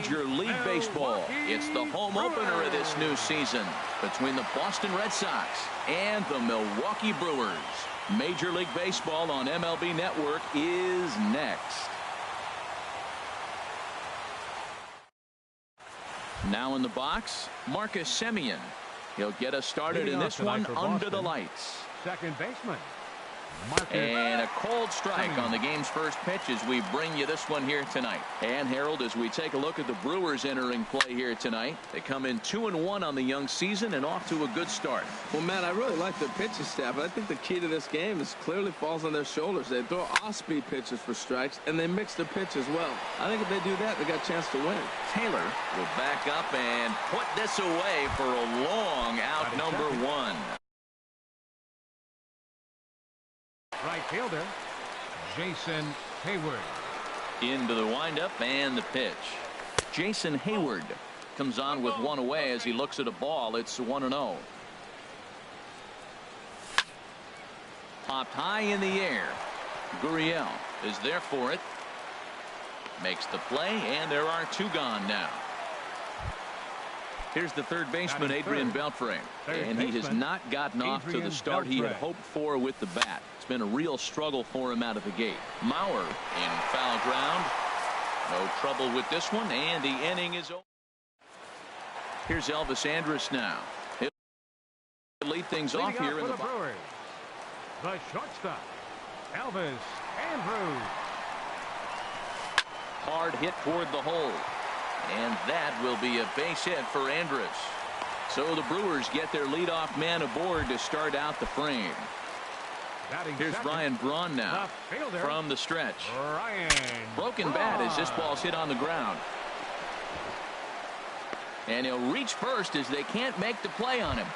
Major League Baseball. It's the home opener of this new season between the Boston Red Sox and the Milwaukee Brewers. Major League Baseball on MLB Network is next. Now in the box, Marcus Semien. He'll get us started in this one under the lights. Second baseman. And a cold strike on the game's first pitch as we bring you this one here tonight. And Harold, as we take a look at the Brewers entering play here tonight, they come in 2-1 on the young season and off to a good start. Well, Matt, I really like the pitching staff. I think the key to this game is clearly falls on their shoulders. They throw off-speed pitches for strikes, and they mix the pitch as well. I think if they do that, they got a chance to win. Taylor will back up and put this away for a long out number one. Right fielder, Jason Hayward. Into the windup and the pitch. Jason Hayward comes on with one away as he looks at a ball. It's 1-0. Popped high in the air. Gurriel is there for it. Makes the play, and there are two gone now. Here's the third baseman, Adrian Beltre, and he has not gotten off to the start he had hoped for with the bat. It's been a real struggle for him out of the gate. Mauer in foul ground. No trouble with this one, and the inning is over. Here's Elvis Andrus now. He'll lead things off here in the Brewers. The shortstop, Elvis Andrus. Hard hit toward the hole. And that will be a base hit for Andrus. So the Brewers get their leadoff man aboard to start out the frame. Here's Ryan Braun now from the stretch. Broken bat as this ball's hit on the ground. And he'll reach first as they can't make the play on him.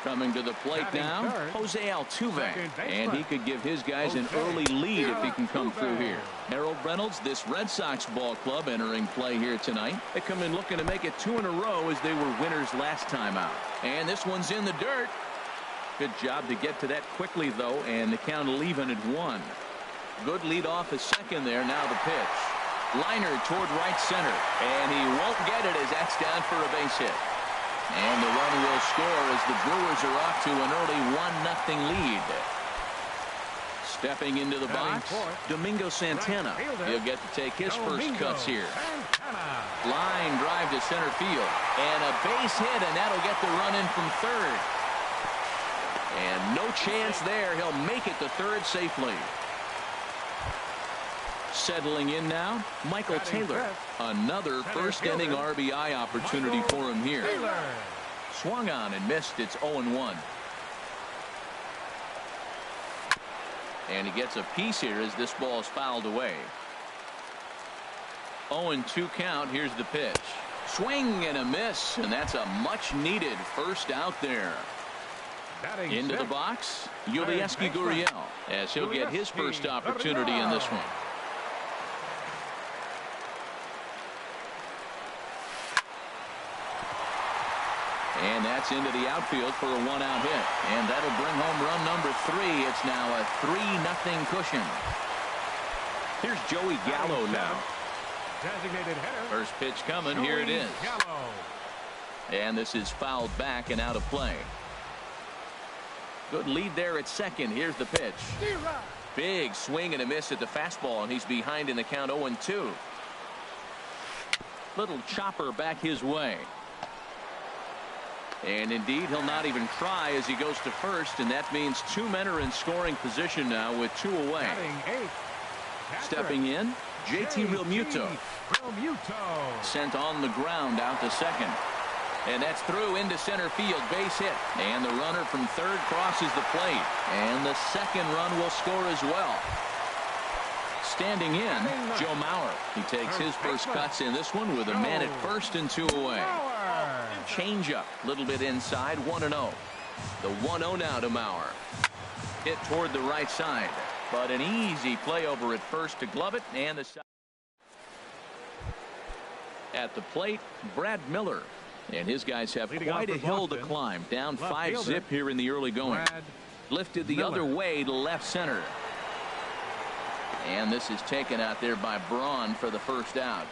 Coming to the plate now, Jose Altuve, and he could give his guys an early lead if he can come through here. Harold Reynolds, this Red Sox ball club entering play here tonight. They come in looking to make it 2 in a row as they were winners last time out. And this one's in the dirt. Good job to get to that quickly, though, and the count will even at 1. Good lead off a second there. Now the pitch. Liner toward right center, and he won't get it as that's down for a base hit. And the run will score as the Brewers are off to an early 1-0 lead. Stepping into the box, Domingo Santana. He'll get to take his first cuts here. Line drive to center field. And a base hit, and that'll get the run in from third. And no chance there. He'll make it to third safely. Settling in now, Michael Taylor. Another first inning RBI opportunity for him here. Swung on and missed. It's 0-1. And he gets a piece here as this ball is fouled away. 0-2 count. Here's the pitch. Swing and a miss, and that's a much needed first out there. Into the box, Yulieski Gurriel, as he'll get his first opportunity in this one. And that's into the outfield for a 1-out hit. And that'll bring home run number 3. It's now a 3-0 cushion. Here's Joey Gallo now. Designated hitter. First pitch coming. Here it is. And this is fouled back and out of play. Good lead there at second. Here's the pitch. Big swing and a miss at the fastball, and he's behind in the count 0-2. Little chopper back his way. And indeed, he'll not even try as he goes to first, and that means 2 men are in scoring position now with 2 away. Stepping in, JT Realmuto. Sent on the ground out to second. And that's through into center field, base hit. And the runner from third crosses the plate. And the second run will score as well. Standing in, Joe Mauer. He takes his first cuts in this one with a man at first and 2 away. Change up, a little bit inside, 1-0. The 1-0 now to Mauer. Hit toward the right side, but an easy play over at first to glove it, and the side. At the plate, Brad Miller, and his guys have quite a hill to climb. Down 5-zip here in the early going. Lifted the other way to left center. And this is taken out there by Braun for the first out.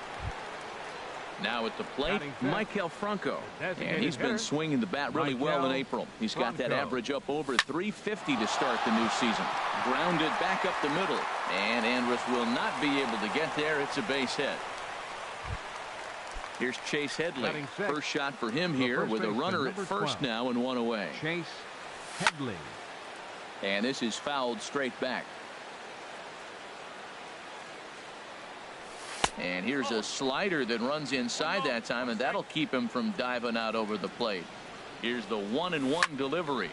Now at the plate, Michael Franco. And he's been swinging the bat really well in April. He's got that average up over 350 to start the new season. Grounded back up the middle. And Andrus will not be able to get there. It's a base hit. Here's Chase Headley. First shot for him here with a runner at first now and one away. Chase Headley. And this is fouled straight back. And here's a slider that runs inside that time, and that'll keep him from diving out over the plate. Here's the 1-1 delivery.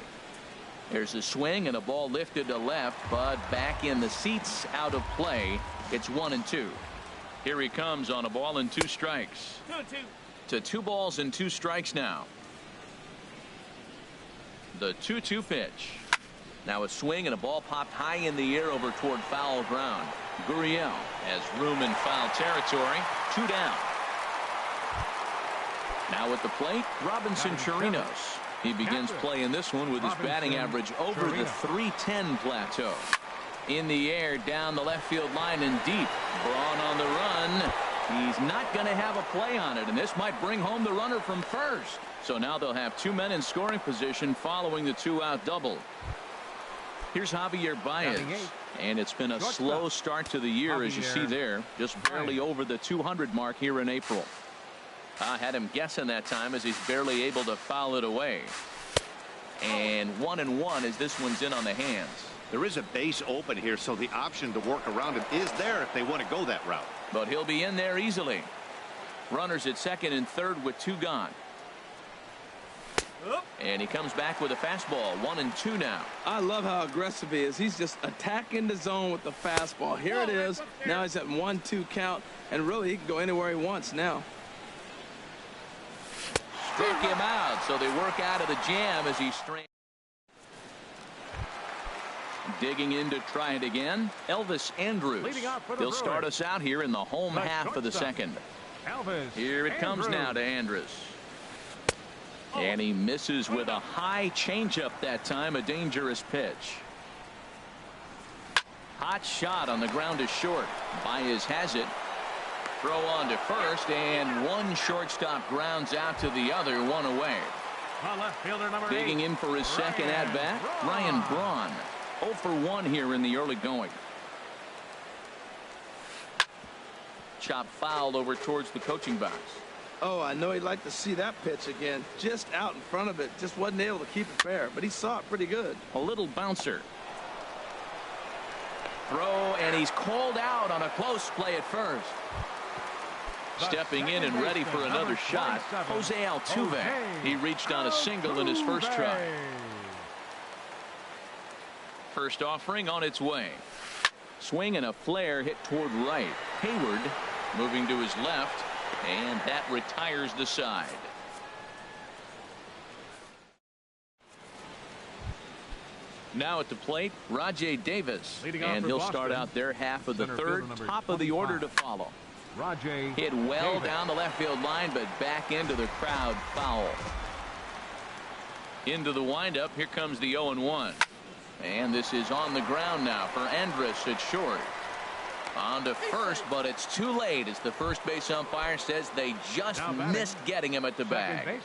There's a swing and a ball lifted to left, but back in the seats, out of play. It's 1-2. Here he comes on a ball and 2 strikes. 2-2. To 2 balls and 2 strikes now. The 2-2 pitch. Now a swing and a ball popped high in the air over toward foul ground. Gurriel has room in foul territory. 2 down. Now at the plate, Robinson Chirinos. He begins playing this one with his batting average over the .310 plateau. In the air, down the left field line and deep. Braun on the run. He's not going to have a play on it, and this might bring home the runner from first. So now they'll have 2 men in scoring position following the 2-out double. Here's Javier Baez, and it's been a slow start to the year, as you see there, just barely over the 200 mark here in April. I had him guessing that time as he's barely able to foul it away. And 1-1 as this one's in on the hands. There is a base open here, so the option to work around it is there if they want to go that route. But he'll be in there easily. Runners at second and third with 2 gone. And he comes back with a fastball. 1-2 now. I love how aggressive he is. He's just attacking the zone with the fastball. Here it is. Now he's at 1-2 count, and really he can go anywhere he wants now. Struck him out, so they work out of the jam as he strains. Digging in to try it again, Elvis Andrus. He'll start us out here in the home half of the second. Here it comes now to Andrus. And he misses with a high changeup that time, a dangerous pitch. Hot shot on the ground to short. Baez has it. Throw on to first, and one shortstop grounds out to the other, 1 away. Digging in for his second at-bat, Ryan Braun. 0 for 1 here in the early going. Chop fouled over towards the coaching box. Oh, I know he'd like to see that pitch again. Just out in front of it. Just wasn't able to keep it fair, but he saw it pretty good. A little bouncer. Throw, and he's called out on a close play at first. Stepping in and ready for another shot, Jose Altuve. He reached on a single in his first try. First offering on its way. Swing and a flare hit toward right. Hayward moving to his left, and that retires the side. Now at the plate, Rajay Davis, and he'll start out their half of the third, top of the order to follow. Hit well down the left field line, but back into the crowd, foul. Into the windup, here comes the 0-1. And this is on the ground now for Andrus at short. On to first, but it's too late as the first base umpire says they just missed getting him at the bag.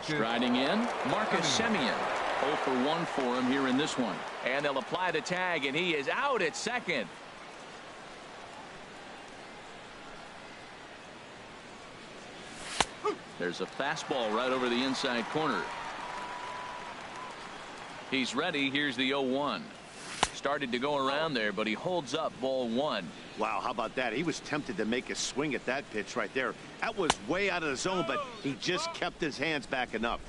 Striding in, Marcus Semien. 0 for 1 for him here in this one. And they'll apply the tag, and he is out at second. There's a fastball right over the inside corner. He's ready. Here's the 0-1. Started to go around there, but he holds up ball 1. Wow, how about that? He was tempted to make a swing at that pitch right there. That was way out of the zone, but he just kept his hands back enough.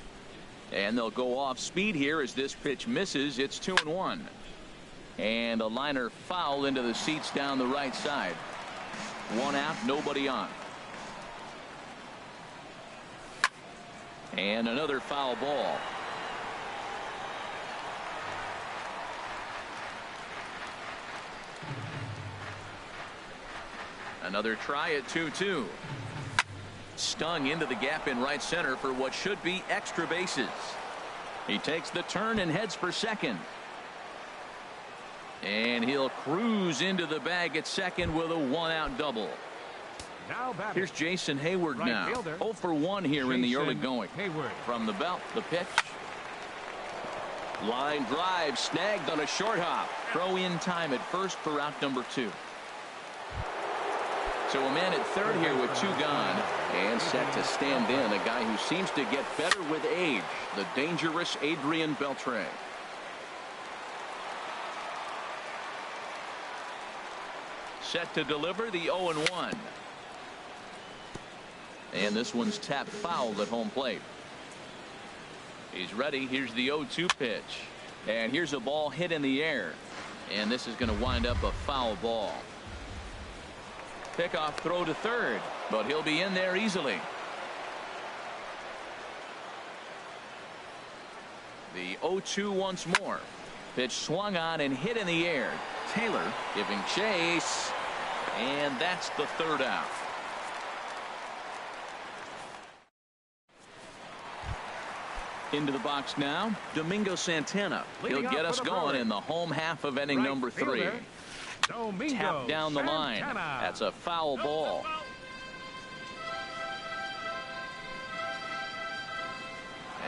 And they'll go off speed here as this pitch misses. It's 2-1. And a liner foul into the seats down the right side. 1 out, nobody on. And another foul ball. Another try at 2-2. Stung into the gap in right center for what should be extra bases. He takes the turn and heads for second. And he'll cruise into the bag at second with a 1-out double. Now batting. Here's Jason Hayward Right now. fielder. 0 for 1 here in the early going. Hayward. From the belt, the pitch. Line drive snagged on a short hop. Throw in time at first for out number 2. So a man at third here with 2 gone and set to stand in. A guy who seems to get better with age, the dangerous Adrian Beltre. Set to deliver the 0-1. And this one's tapped foul at home plate. He's ready. Here's the 0-2 pitch. And here's a ball hit in the air. And this is going to wind up a foul ball. Pickoff throw to third, but he'll be in there easily. The 0-2 once more. Pitch swung on and hit in the air. Taylor giving chase. And that's the third out. Into the box now, Domingo Santana. He'll get us going in the home half of inning number 3. Tap down the line. That's a foul ball.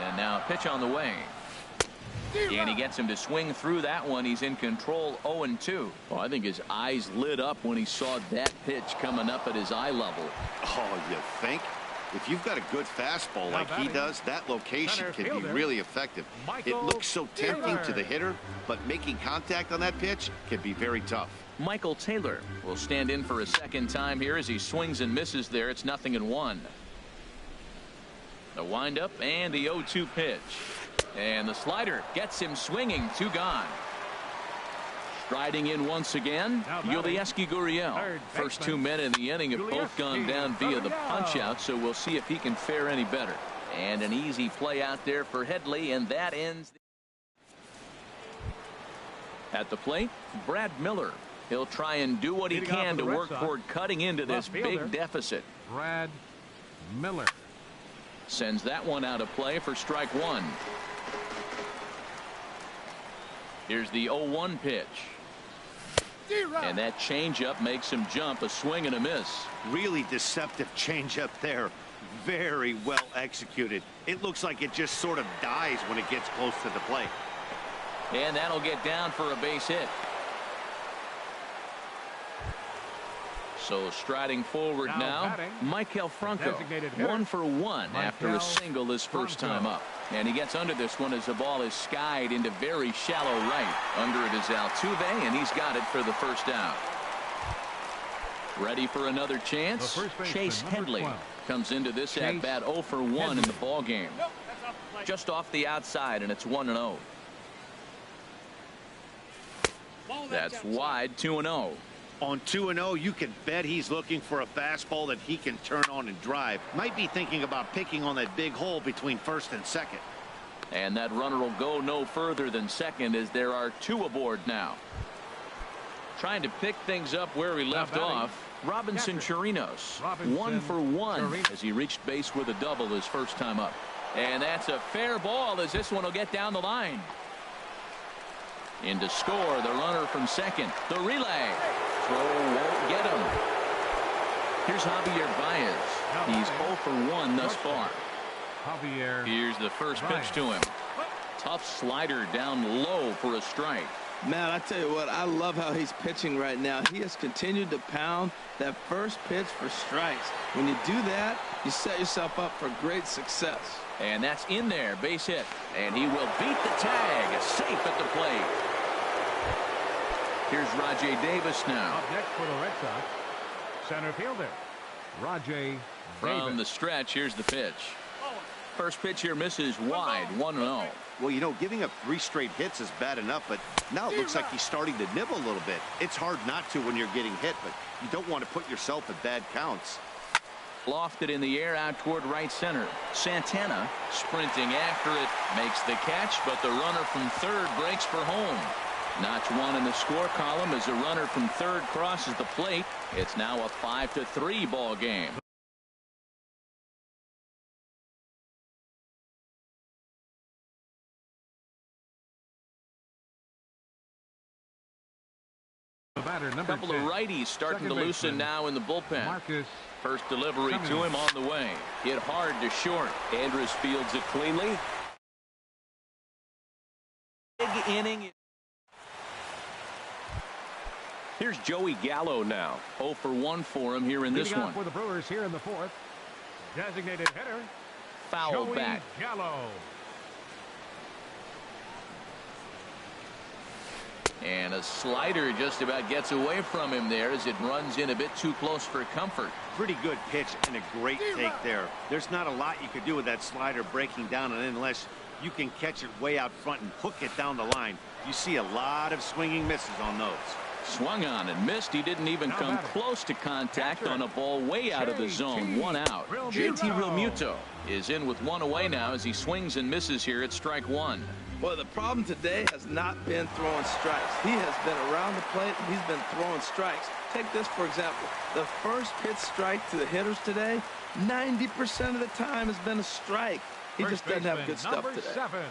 And now a pitch on the way. And he gets him to swing through that one. He's in control. 0-2. Well, I think his eyes lit up when he saw that pitch coming up at his eye level. Oh, you think? If you've got a good fastball like he does, that location can be really effective. It looks so tempting to the hitter, but making contact on that pitch can be very tough. Michael Taylor will stand in for a second time here as he swings and misses there. It's 0-1. The windup and the 0-2 pitch. And the slider gets him swinging. 2 gone. Striding in once again, Yulieski Gurriel. First 2 men in the inning have both gone down via the punch-out, so we'll see if he can fare any better. And an easy play out there for Headley, and that ends. At the plate, Brad Miller. He'll try and do what he can to work toward cutting into this big deficit. Brad Miller sends that one out of play for strike 1. Here's the 0-1 pitch. And that changeup makes him jump. A swing and a miss. Really deceptive changeup there. Very well executed. It looks like it just sort of dies when it gets close to the plate. And that'll get down for a base hit. So striding forward now, Maikel Franco. 1 for 1 after a single his first time up. And he gets under this one as the ball is skied into very shallow right. Under it is Altuve, and he's got it for the first out. Ready for another chance? Chase Headley comes into this at bat 0 for 1 in the ball game. Just off the outside, and it's 1-0. That's wide. 2-0. On 2-0, you can bet he's looking for a fastball that he can turn on and drive. Might be thinking about picking on that big hole between first and second. And that runner will go no further than second as there are 2 aboard now. Trying to pick things up where he left off, Robinson Chirinos. 1 for 1 as he reached base with a double his first time up. And that's a fair ball as this one will get down the line. In to score, the runner from second. The relay. Throw won't get him. Here's Javier Baez. He's 0 for 1 thus far. Here's the first pitch to him. Tough slider down low for a strike. Man, I tell you what, I love how he's pitching right now. He has continued to pound that first pitch for strikes. When you do that, you set yourself up for great success. And that's in there, base hit. And he will beat the tag. Safe at the plate. Here's Rajay Davis now. Up next for the Red Sox, center fielder Rajay Davis. From the stretch, here's the pitch. First pitch here misses wide. 1-0. Well, you know, giving up 3 straight hits is bad enough, but now it looks like he's starting to nibble a little bit. It's hard not to when you're getting hit, but you don't want to put yourself at bad counts. Lofted in the air out toward right center. Santana sprinting after it, makes the catch, but the runner from third breaks for home. Notch 1 in the score column as the runner from third crosses the plate. It's now a 5-3 ball game. Batter, a couple of righties starting to loosen now in the bullpen. First delivery to him on the way. Hit hard to short. Andrus fields it cleanly. Big inning. Here's Joey Gallo now. 0 for 1 for him here in this one. For the Brewers here in the fourth. Designated hitter. Foul Joey back. Gallo. And a slider just about gets away from him there as it runs in a bit too close for comfort. Pretty good pitch and a great take there. There's not a lot you can do with that slider breaking down, and unless you can catch it way out front and hook it down the line, you see a lot of swinging misses on those. Swung on and missed. He didn't even come close to contact on a ball way out of the zone. 1 out. JT Realmuto is in with 1 away now as he swings and misses here at strike 1. Boy, the problem today has not been throwing strikes. He has been around the plate, and he's been throwing strikes. Take this, for example. The first pitch strike to the hitters today, 90% of the time has been a strike. He just doesn't have good stuff today. 7.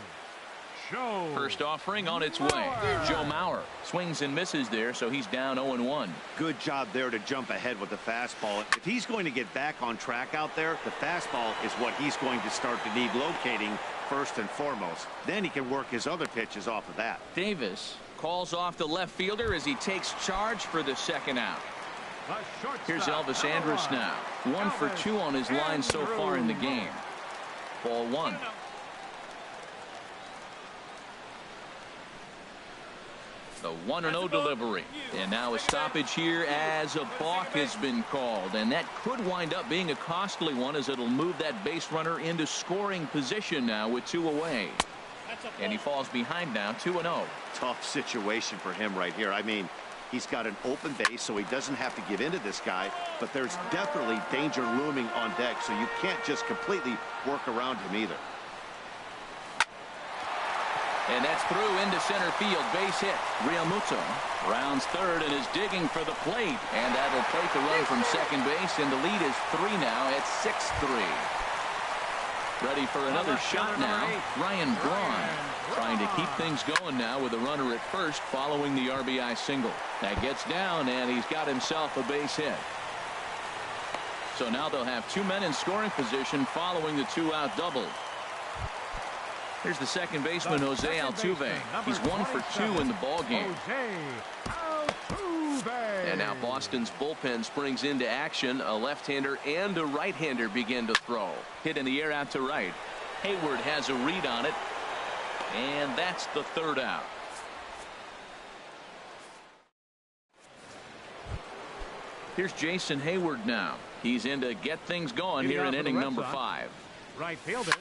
Show. First offering on its way. Joe Mauer swings and misses there, so he's down 0-1. Good job there to jump ahead with the fastball. If he's going to get back on track out there, the fastball is what he's going to start to need locating first and foremost. Then he can work his other pitches off of that. Davis calls off the left fielder as he takes charge for the second out. Here's Elvis Andrus now. 1 for 2 on his line so far in the game. Ball 1. The 1-0 delivery. And now a stoppage here as a balk has been called. And that could wind up being a costly one as it'll move that base runner into scoring position now with 2 away. And he falls behind now, 2-0. Tough situation for him right here. I mean, he's got an open base, so he doesn't have to give in to this guy. But there's definitely danger looming on deck, so you can't just completely work around him either. And that's through into center field. Base hit. Realmuto rounds third and is digging for the plate. And that'll take the run from second base. And the lead is 3 now at 6-3. Ready for another shot now. Ryan Braun trying to keep things going now with a runner at first following the RBI single. That gets down and he's got himself a base hit. So now they'll have 2 men in scoring position following the 2-out double. Here's the second baseman, Jose Altuve. He's 1 for 2 in the ball game. And now Boston's bullpen springs into action. A left-hander and a right-hander begin to throw. Hit in the air out to right. Hayward has a read on it. And that's the 3rd out. Here's Jason Hayward now. He's in to get things going here in inning number 5. Right fielder.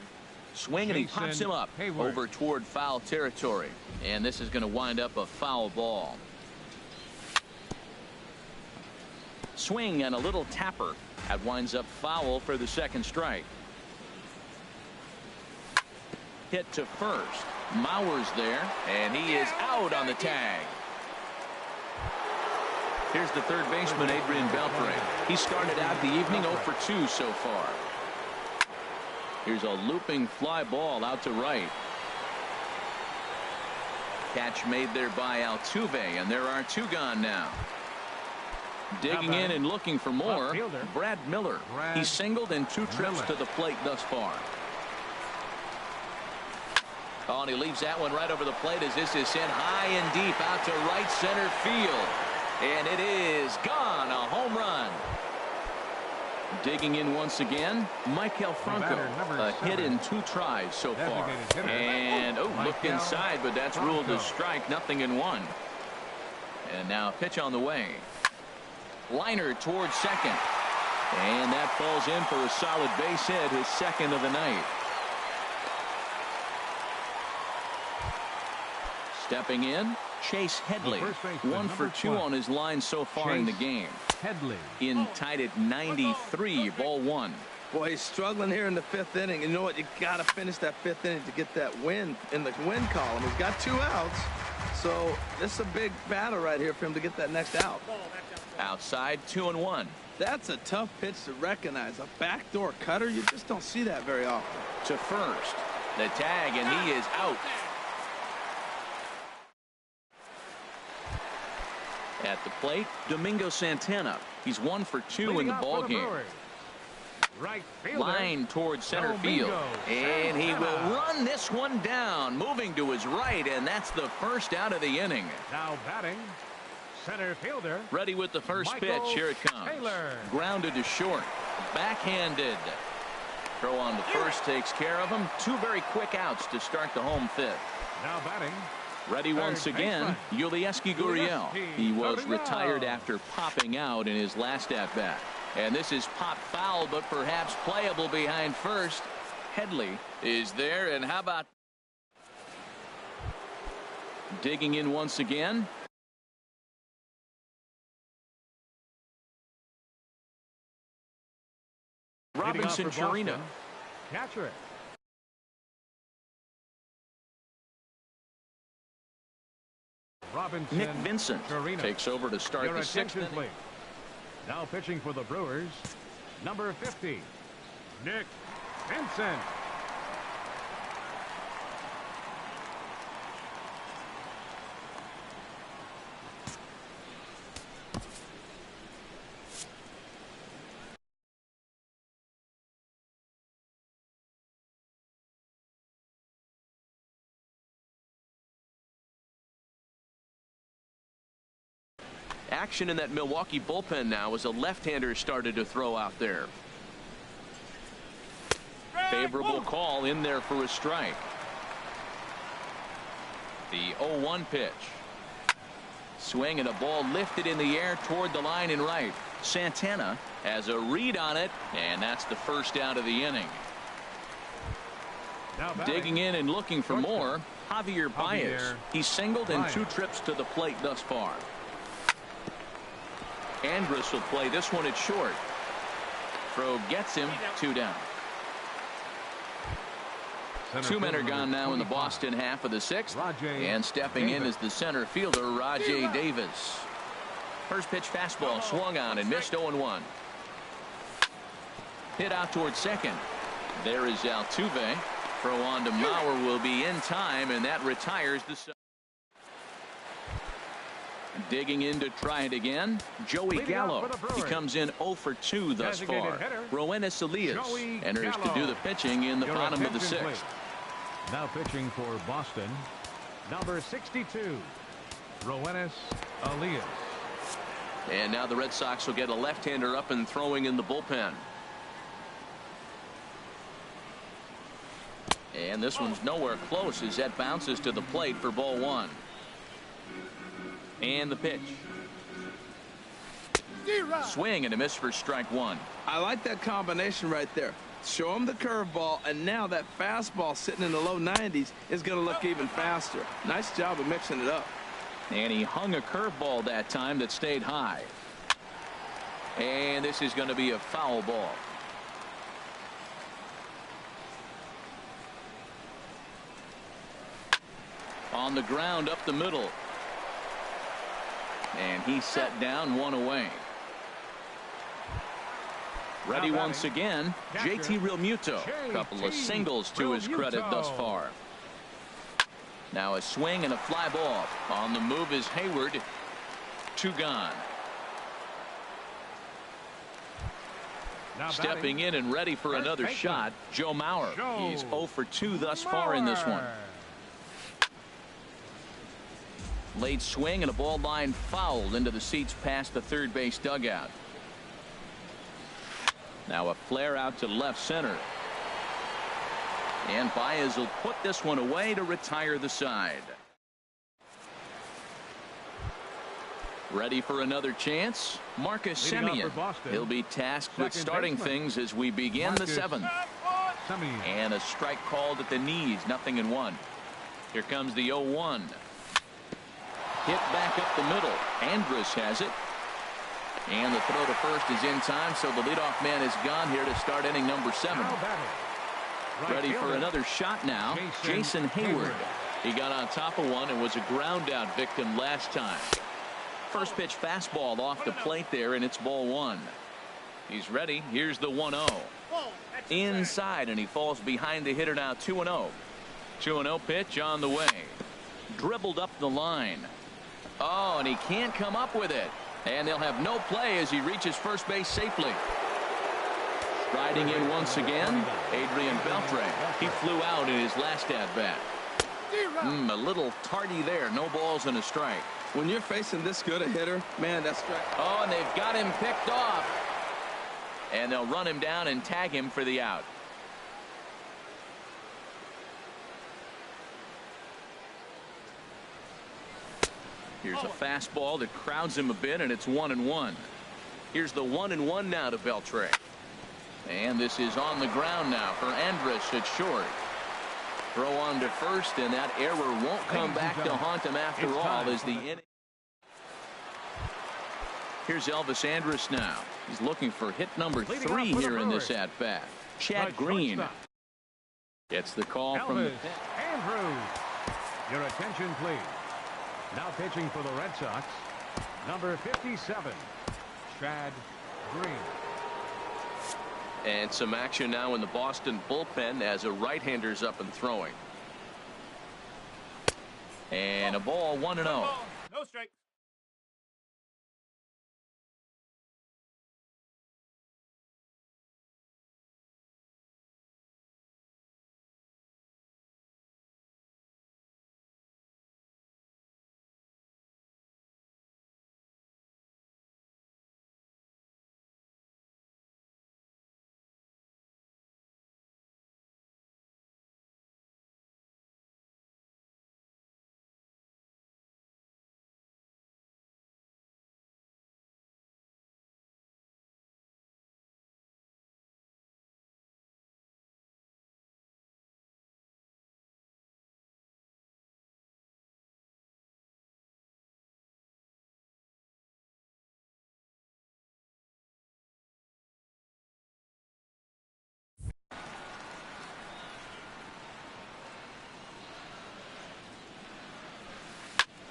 Swing and he pops him up over toward foul territory. And this is going to wind up a foul ball. Swing and a little tapper. That winds up foul for the second strike. Hit to first. Mauer's there and he is out on the tag. Here's the third baseman, Adrian Beltre. He started out the evening 0 for 2 so far. Here's a looping fly ball out to right. Catch made there by Altuve, and there are 2 gone now. Digging in and looking for more, Brad Miller. He's singled in 2 trips to the plate thus far. Oh, and he leaves that one right over the plate as this is sent high and deep out to right center field. And it is gone. A home run. Digging in once again, Michael Franco. A hit in 2 tries so far. And, look inside, but that's ruled a strike. 0-1. And now a pitch on the way. Liner towards second. And that falls in for a solid base hit, his 2nd of the night. Stepping in, Chase Headley. 1 for 2 on his line so far in the game. Headley In tied at 93, ball 1. Boy, he's struggling here in the 5th inning. You know what? You got to finish that 5th inning to get that win in the win column. He's got 2 outs. So this is a big battle right here for him to get that next out. Outside, 2-1. That's a tough pitch to recognize. A backdoor cutter, you just don't see that very often. To first. The tag, and he is out. At the plate, Domingo Santana. He's 1 for 2 in the ball game. Right fielder. Line towards center field. And he will run this one down, moving to his right, and that's the first out of the inning. Now batting, center fielder. Ready with the first pitch. Here it comes. Taylor. Grounded to short. Backhanded. Throw on to first takes care of him. Two very quick outs to start the home fifth. Now batting. Ready once again, Yulieski Gurriel. He was retired after popping out in his last at-bat. And this is popped foul, but perhaps playable behind first. Headley is there, and how about digging in once again? Robinson Chirino. Catcher. Robinson Nick Vincent Chirino. takes over to start the sixth inning. Please. Now pitching for the Brewers, number 50, Nick Vincent. Action in that Milwaukee bullpen now as a left-hander started to throw out there. Favorable call in there for a strike. The 0-1 pitch. Swing and a ball lifted in the air toward the line and right. Santana has a read on it, and that's the first out of the inning. Digging in and looking for more, Javier Baez. He's singled in 2 trips to the plate thus far. Andrus will play this one at short. Throw gets him 2 down. 2 men are gone now in the Boston half of the 6th. And stepping in is the center fielder, Rajay Davis. First pitch fastball swung on and missed 0-1. Hit out towards second. There is Altuve. Throw on to Mauer will be in time, and that retires the. Digging in to try it again, Joey Gallo. He comes in 0 for 2 thus far. Roenis Elias enters to do the pitching in the bottom of the 6th. Now pitching for Boston, number 62, Roenis Elias. And now the Red Sox will get a left-hander up and throwing in the bullpen. And this one's nowhere close as that bounces to the plate for ball 1. And the pitch. Swing and a miss for strike 1. I like that combination right there. Show him the curveball, and now that fastball sitting in the low 90s is going to look even faster. Nice job of mixing it up. And he hung a curveball that time that stayed high. And this is going to be a foul ball. On the ground up the middle. And he set down 1 away. Ready once again, JT Realmuto. A couple of singles to his credit thus far. Now a swing and a fly ball. On the move is Hayward. 2 gone. Stepping in and ready for another shot, Joe Mauer. He's 0 for 2 thus far in this one. Late swing and a ball line fouled into the seats past the third base dugout. Now a flare out to left center. And Baez will put this one away to retire the side. Ready for another chance? Marcus Semien. He'll be tasked with starting things as we begin the 7th. And a strike called at the knees, 0-1. Here comes the 0-1. Hit back up the middle. Andrus has it. And the throw to first is in time, so the leadoff man is gone here to start inning number 7. Ready for another shot now, Jason Hayward. He got on top of one and was a ground out victim last time. First pitch fastball off the plate there, and it's ball 1. He's ready. Here's the 1-0. Inside, and he falls behind the hitter now, 2-0. 2-0 pitch on the way. Dribbled up the line. Oh, and he can't come up with it. And they'll have no play as he reaches first base safely. Riding in once again, Adrian Beltre. He flew out in his last at-bat. A little tardy there. No balls and a strike. When you're facing this good a hitter, man, that's strike. Oh, and they've got him picked off. And they'll run him down and tag him for the out. Here's a fastball that crowds him a bit, and it's 1-1. Here's the 1-1 now to Beltre. And this is on the ground now for Andrus at short. Throw on to first, and that error won't come back to haunt him after all as the inning. Here's Elvis Andrus now. He's looking for hit number 3 here in this at-bat. Chad Green gets the call from the pit. Andrews. Your attention, please. Now pitching for the Red Sox, number 57, Chad Green. And some action now in the Boston bullpen as a right-hander's up and throwing. And a ball, 1-0. No strike.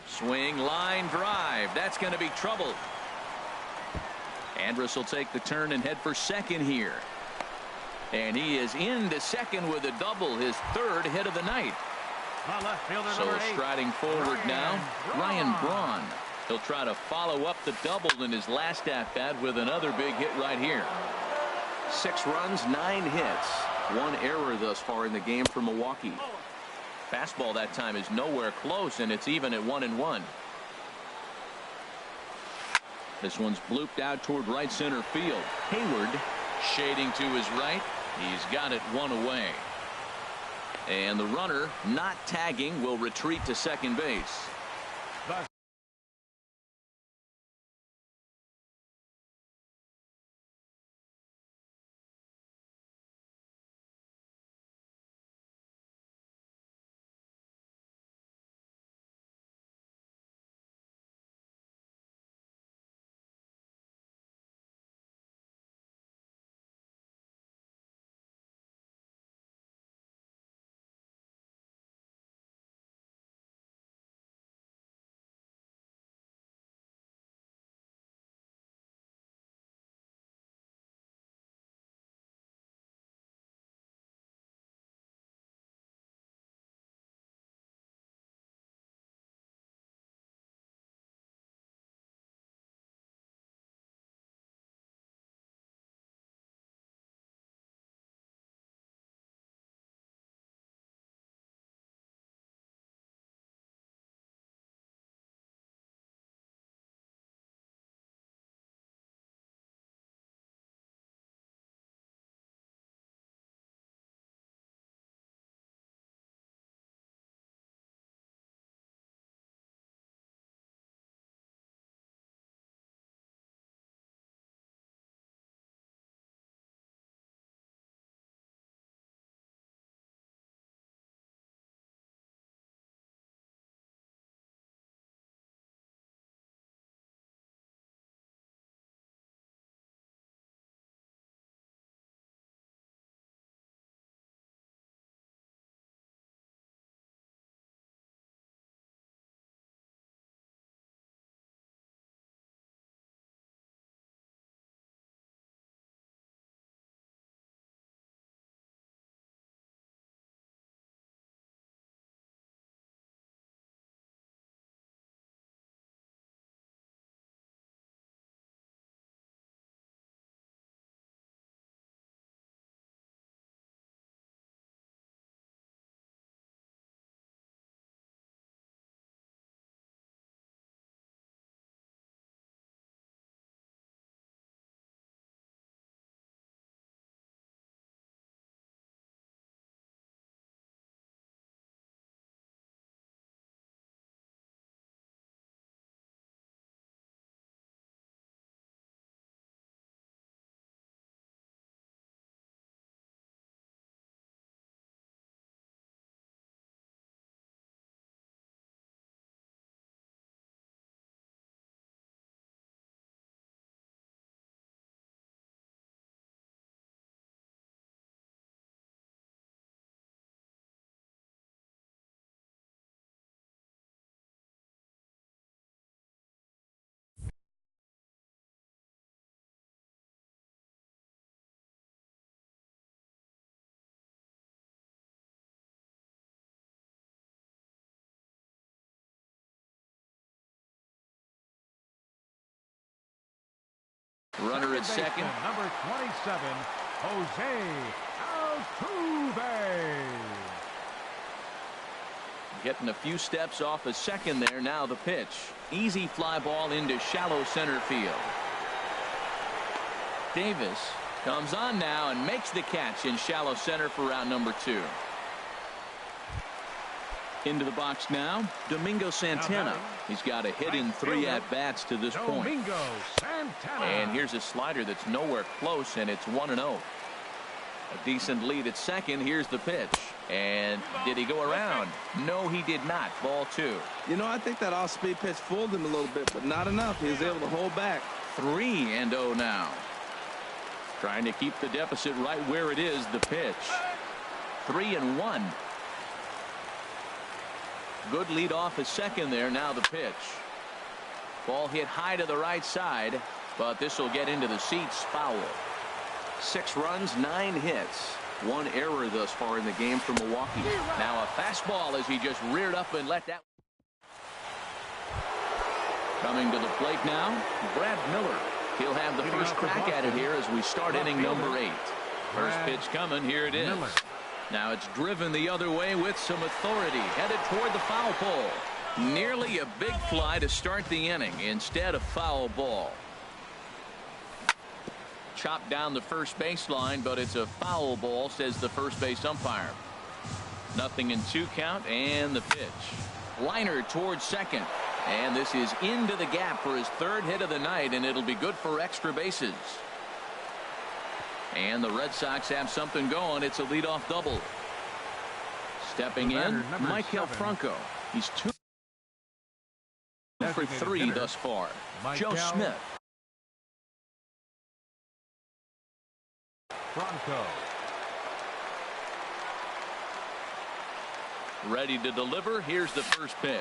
Swing, line drive. That's going to be trouble. Andrus will take the turn and head for second here. And he is into second with a double, his 3rd hit of the night. So striding forward now, Ryan Braun. He'll try to follow up the double in his last at-bat with another big hit right here. 6 runs, 9 hits. 1 error thus far in the game for Milwaukee. Fastball that time is nowhere close, and it's even at 1-1. This one's blooped out toward right center field. Hayward shading to his right. He's got it 1 away. And the runner not tagging will retreat to second base. Runner at second. Number 27, Jose Altuve. Getting a few steps off a second there. Now the pitch. Easy fly ball into shallow center field. Davis comes on now and makes the catch in shallow center for round number 2. Into the box now, Domingo Santana. He's got a hit in 3 at-bats to this point. Domingo Santana. And here's a slider that's nowhere close, and it's 1-0. A decent lead at second. Here's the pitch. And did he go around? No, he did not. Ball 2. You know, I think that off-speed pitch fooled him a little bit, but not enough. He was able to hold back. 3-0 now. Trying to keep the deficit right where it is. The pitch. 3-1. Good lead off a second there. Now the pitch. Ball hit high to the right side, but this will get into the seats. Foul. 6 runs, 9 hits. 1 error thus far in the game for Milwaukee. Now a fastball as he just reared up and let that. Coming to the plate now, Brad Miller. He'll have the first crack at it here as we start inning number 8. First pitch coming. Here it is. Now it's driven the other way with some authority. Headed toward the foul pole. Nearly a big fly to start the inning. Instead, a foul ball. Chopped down the first baseline, but it's a foul ball, says the first base umpire. 0-2 count, and the pitch. Liner towards second. And this is into the gap for his 3rd hit of the night, and it'll be good for extra bases. And the Red Sox have something going. It's a leadoff double. Stepping in, Maikel Franco. He's 2 for 3 thus far. Joe Smith. Franco. Ready to deliver. Here's the first pitch.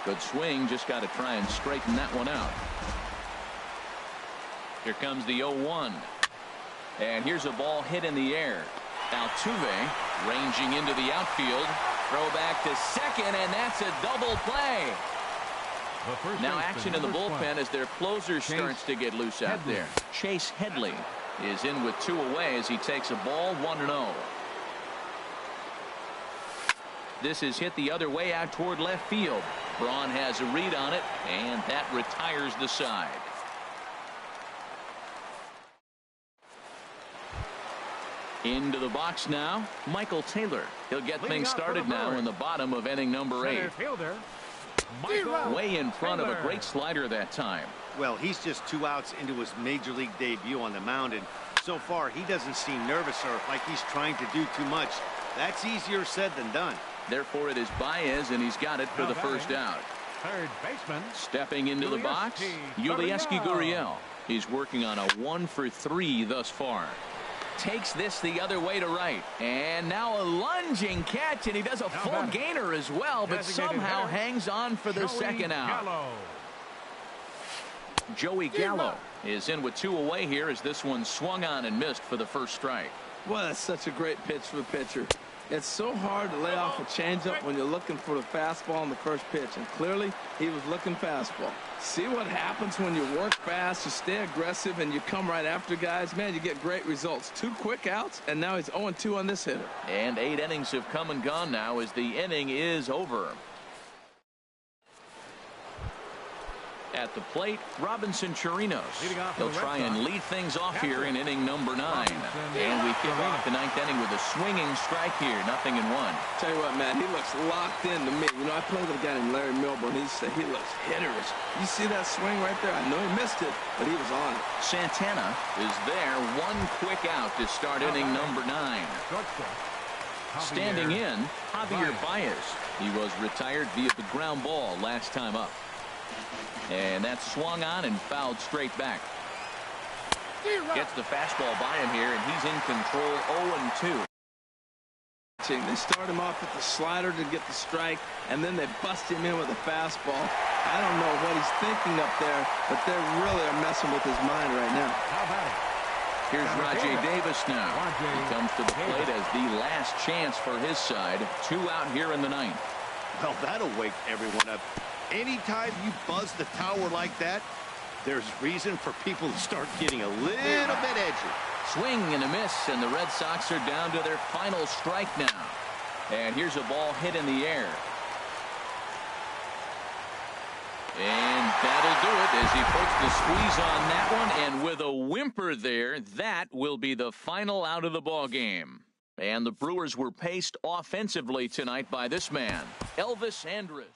Good swing. Just got to try and straighten that one out. Here comes the 0-1. And here's a ball hit in the air. Altuve ranging into the outfield. Throw back to second, and that's a double play. Now action in the bullpen as their closer starts to get loose out there. Chase Headley is in with 2 away as he takes a ball. 1-0. This is hit the other way out toward left field. Braun has a read on it, and that retires the side. Into the box now, Michael Taylor. He'll get things started now in the bottom of inning number 8. Way in front of a great slider that time. Well, he's just 2 outs into his major league debut on the mound, and so far he doesn't seem nervous or like he's trying to do too much. That's easier said than done. Therefore, it is Baez, and he's got it for the first out. Third baseman. Stepping into the box, Yulieski Gurriel. He's working on a 1 for 3 thus far. Takes this the other way to right, and now a lunging catch, and he does a full gainer as well, but somehow hangs on for the second out. Joey Gallo is in with 2 away here as this one swung on and missed for the first strike. Well, that's such a great pitch for the pitcher. It's so hard to lay off a changeup when you're looking for the fastball on the first pitch, and clearly he was looking fastball. See what happens when you work fast, you stay aggressive, and you come right after guys. Man, you get great results. 2 quick outs, and now he's 0-2 on this hitter. And 8 innings have come and gone now as the inning is over. At the plate, Robinson Chirinos. He'll try and lead things off here in inning number 9. And we kick off the 9th inning with a swinging strike here. 0-1. Tell you what, man, he looks locked in to me. You know, I played with a guy named Larry Milburn. He said he looks hitters. You see that swing right there? I know he missed it, but he was on it. Santana is there. 1 quick out to start inning number 9. Standing in, Javier Baez. He was retired via the ground ball last time up. And that's swung on and fouled straight back. Gets the fastball by him here, and he's in control. 0-2. They start him off with the slider to get the strike, and then they bust him in with a fastball. I don't know what he's thinking up there, but they really are messing with his mind right now. Here's Rajay Davis now. He comes to the plate as the last chance for his side. 2 out here in the 9th. Well, that'll wake everyone up. Anytime you buzz the tower like that, there's reason for people to start getting a little bit edgy. Swing and a miss, and the Red Sox are down to their final strike now. And here's a ball hit in the air. And that'll do it as he puts the squeeze on that one. And with a whimper there, that will be the final out of the ball game. And the Brewers were paced offensively tonight by this man, Elvis Andrus.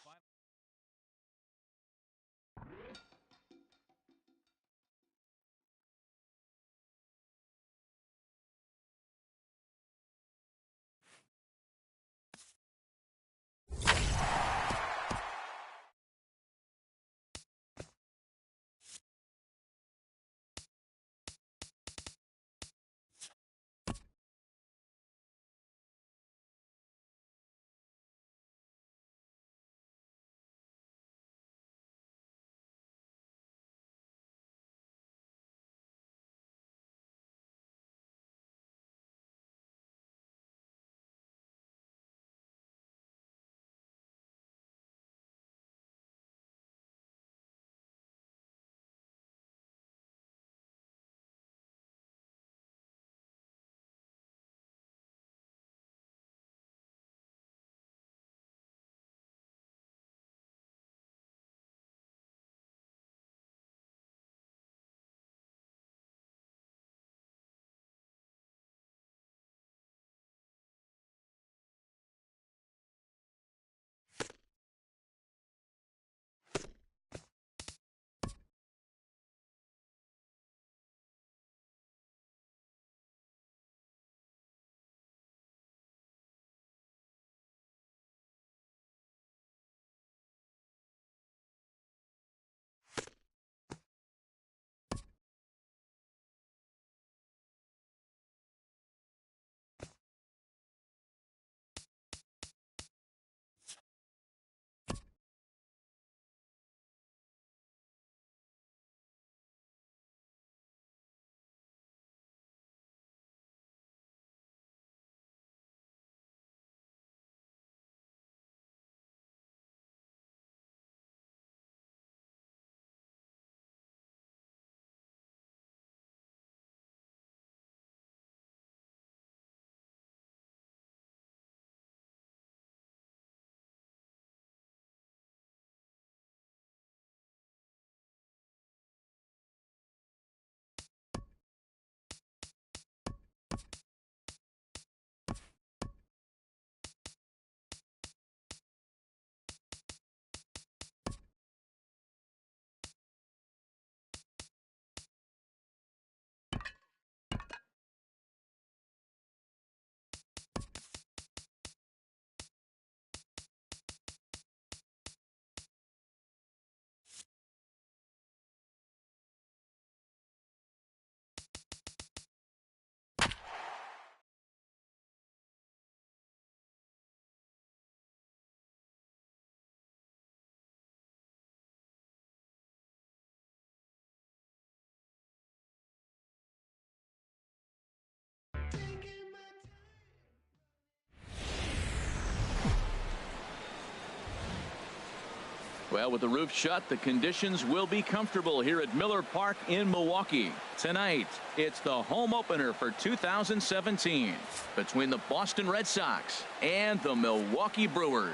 Well, with the roof shut, the conditions will be comfortable here at Miller Park in Milwaukee. Tonight, it's the home opener for 2017 between the Boston Red Sox and the Milwaukee Brewers.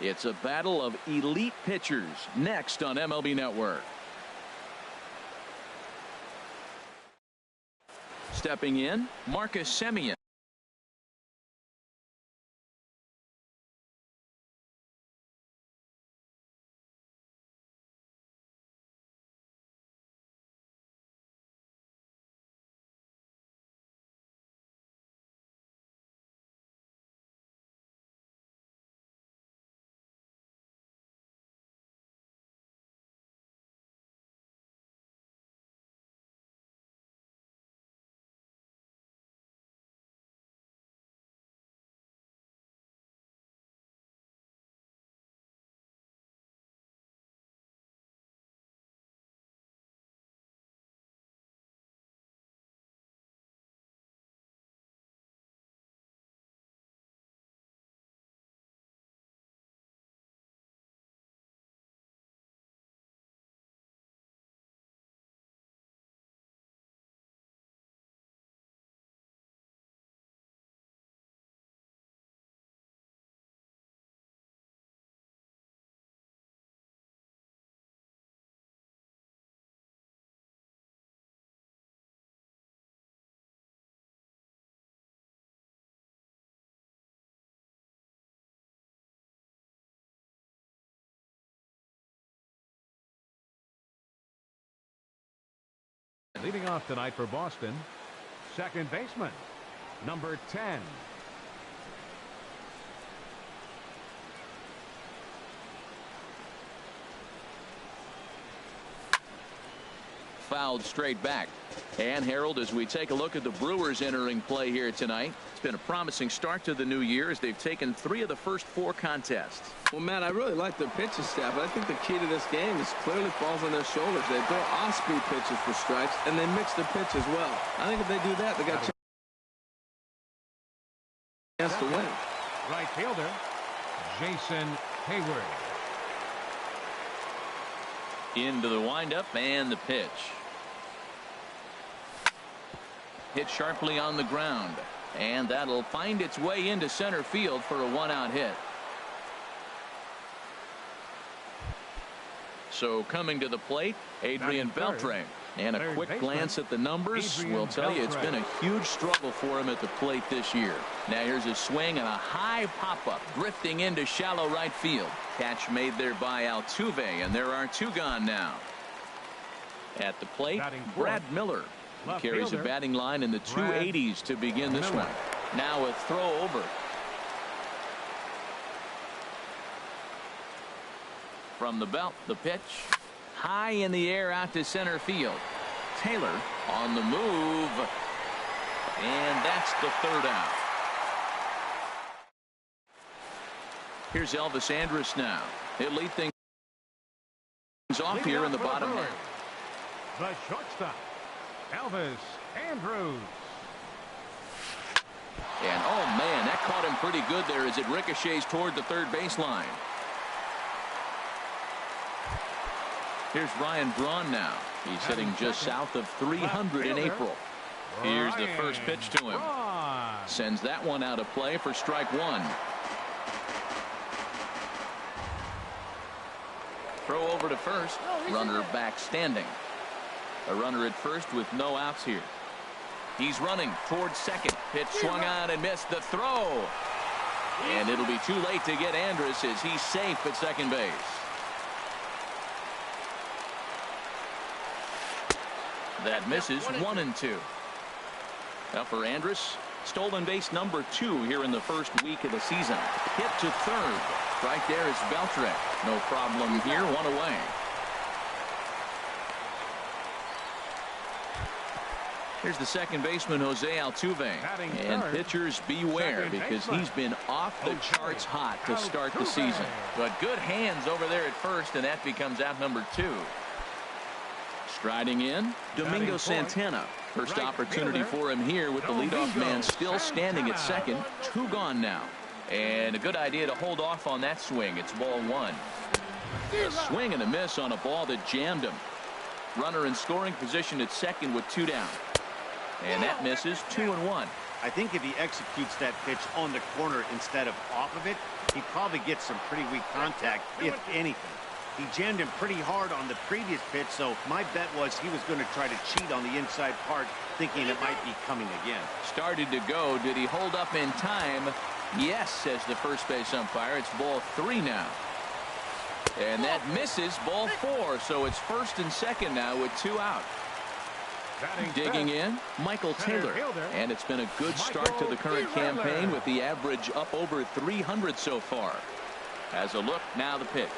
It's a battle of elite pitchers next on MLB Network. Stepping in, Marcus Semien. Leading off tonight for Boston, second baseman, number 10. Fouled straight back. And Harold, as we take a look at the Brewers entering play here tonight, it's been a promising start to the new year as they've taken 3 of the first 4 contests. Well, Matt, I really like their pitching staff, but I think the key to this game is clearly falls on their shoulders. They throw off-speed pitches for strikes, and they mix their pitch as well. I think if they do that, they got a chance to win. Right fielder, Jason Hayward. Into the windup and the pitch. Hit sharply on the ground, and that'll find its way into center field for a 1-out hit. So coming to the plate, Adrian Beltre. And a quick glance at the numbers will tell you it's been a huge struggle for him at the plate this year. Now here's a swing and a high pop-up drifting into shallow right field. Catch made there by Altuve, and there are 2 gone now. At the plate, Brad Miller. He carries a batting line in the 280s to begin this one. Now a throw over. From the belt, the pitch. High in the air out to center field. Taylor on the move. And that's the 3rd out. Here's Elvis Andrus now. He'll lead things off here in the bottom half. The shortstop, Elvis Andrus. And oh man, that caught him pretty good there as it ricochets toward the 3rd baseline. Here's Ryan Braun now. He's hitting just south of 300 in April. Here's the first pitch to him. Sends that one out of play for strike 1. Throw over to first. Runner back standing. A runner at first with no outs here. He's running towards second. Pitch swung on and missed the throw. And it'll be too late to get Andrus as he's safe at second base. That misses 1-2. Now for Andrus, stolen base number 2 here in the first week of the season. Hit to 3rd. Right there is Beltre. No problem here. 1 away. Here's the second baseman, Jose Altuve. And pitchers beware because he's been off the charts hot to start the season. But good hands over there at first, and that becomes out number 2. Striding in, Domingo Santana. First opportunity for him here with the leadoff man still standing at second. 2 gone now. And a good idea to hold off on that swing. It's ball 1. A swing and a miss on a ball that jammed him. Runner in scoring position at second with 2 down. And that misses 2-1. I think if he executes that pitch on the corner instead of off of it, he probably gets some pretty weak contact, if anything. He jammed him pretty hard on the previous pitch, so my bet was he was going to try to cheat on the inside part, thinking it might be coming again. Started to go. Did he hold up in time? Yes, says the first base umpire. It's ball 3 now. And that misses ball 4, so it's first and second now with 2 out. Digging in, Michael Taylor. And it's been a good start to the current campaign with the average up over 300 so far. As a look, now the pitch.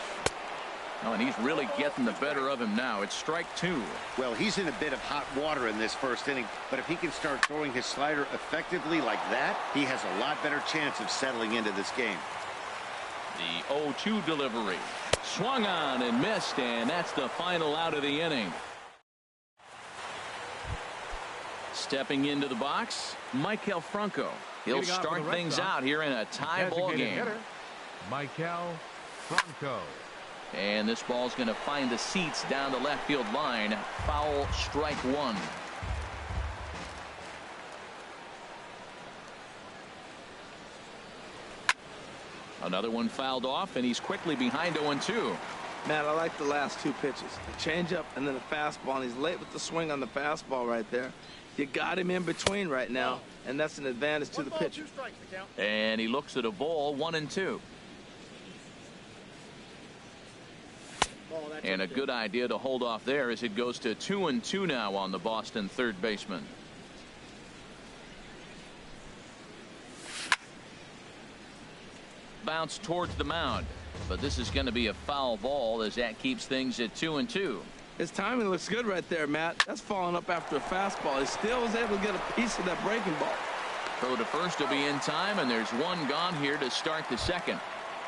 Oh, and he's really getting the better of him now. It's strike 2. Well, he's in a bit of hot water in this first inning, but if he can start throwing his slider effectively like that, he has a lot better chance of settling into this game. The 0-2 delivery. Swung on and missed, and that's the final out of the inning. Stepping into the box, Maikel Franco. He'll start things out here in a tie ball game. Maikel Franco. And this ball's going to find the seats down the left field line. Foul, strike 1. Another one fouled off, and he's quickly behind 0-2. Matt, I like the last 2 pitches. The changeup and then the fastball, and he's late with the swing on the fastball right there. You got him in between right now, and that's an advantage to the pitcher. And he looks at a ball, 1-2. And a good idea to hold off there as it goes to 2-2 now on the Boston third baseman. Bounce towards the mound, but this is going to be a foul ball as that keeps things at 2-2. His timing looks good right there, Matt. That's following up after a fastball. He still was able to get a piece of that breaking ball. Throw to first will be in time, and there's one gone here to start the second.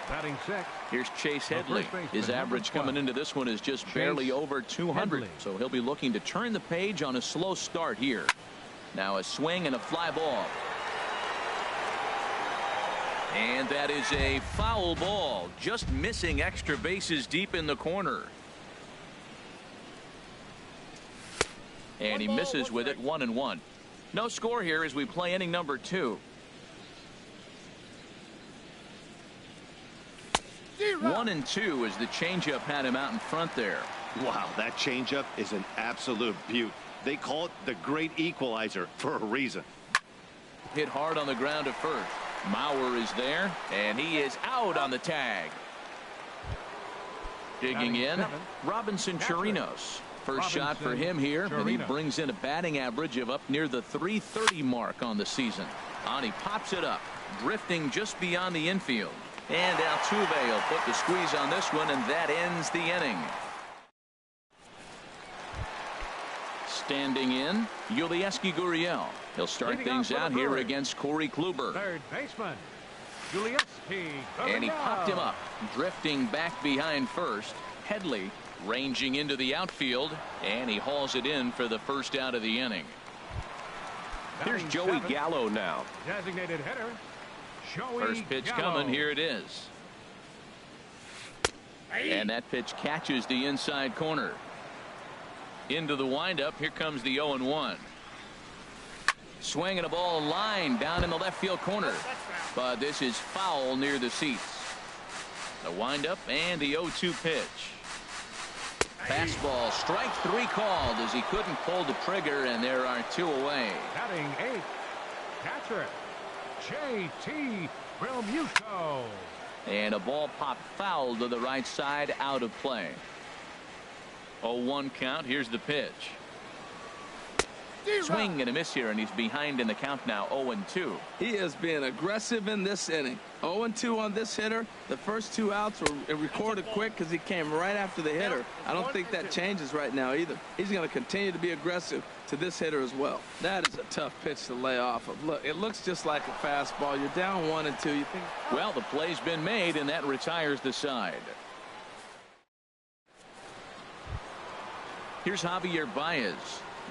Batting sixth. Here's Chase Headley. His average coming into this one is just barely over 200, so he'll be looking to turn the page on a slow start here. Now a swing and a fly ball. And that is a foul ball, just missing extra bases deep in the corner. And he misses with it, 1-1. No score here as we play inning number 2. 1-2 as the changeup had him out in front there. Wow, that changeup is an absolute beaut. They call it the great equalizer for a reason. Hit hard on the ground at first. Mauer is there, and he is out on the tag. Digging in, Robinson Chirinos. First shot for him here, and he brings in a batting average of up near the .330 mark on the season. And he pops it up, drifting just beyond the infield. And Altuve will put the squeeze on this one, and that ends the inning. Standing in, Yulieski Gurriel. He'll start things out here against Corey Kluber. Third baseman, Yulieski Gurriel. And he popped him up, drifting back behind first. Headley ranging into the outfield, and he hauls it in for the first out of the inning. Here's Joey Gallo now. Designated hitter, Joey First pitch Gallo. coming. Here it is. And that pitch catches the inside corner. Into the windup. Here comes the 0-1. Swinging a ball line down in the left field corner. But this is foul near the seats. The windup and the 0-2 pitch. Fastball, strike 3 called as he couldn't pull the trigger, and there are 2 away. Batting 8th, catcher, JT Realmuto. And a ball popped foul to the right side, out of play. 0-1 count. Here's the pitch. Swing and a miss here, and he's behind in the count now, 0-2. He is being aggressive in this inning. 0-2 on this hitter. The first 2 outs were recorded quick because he came right after the hitter. I don't think that changes right now either. He's going to continue to be aggressive to this hitter as well. That is a tough pitch to lay off of. Look, it looks just like a fastball. You're down 1-2. You think? Well, the play's been made, and that retires the side. Here's Javier Baez.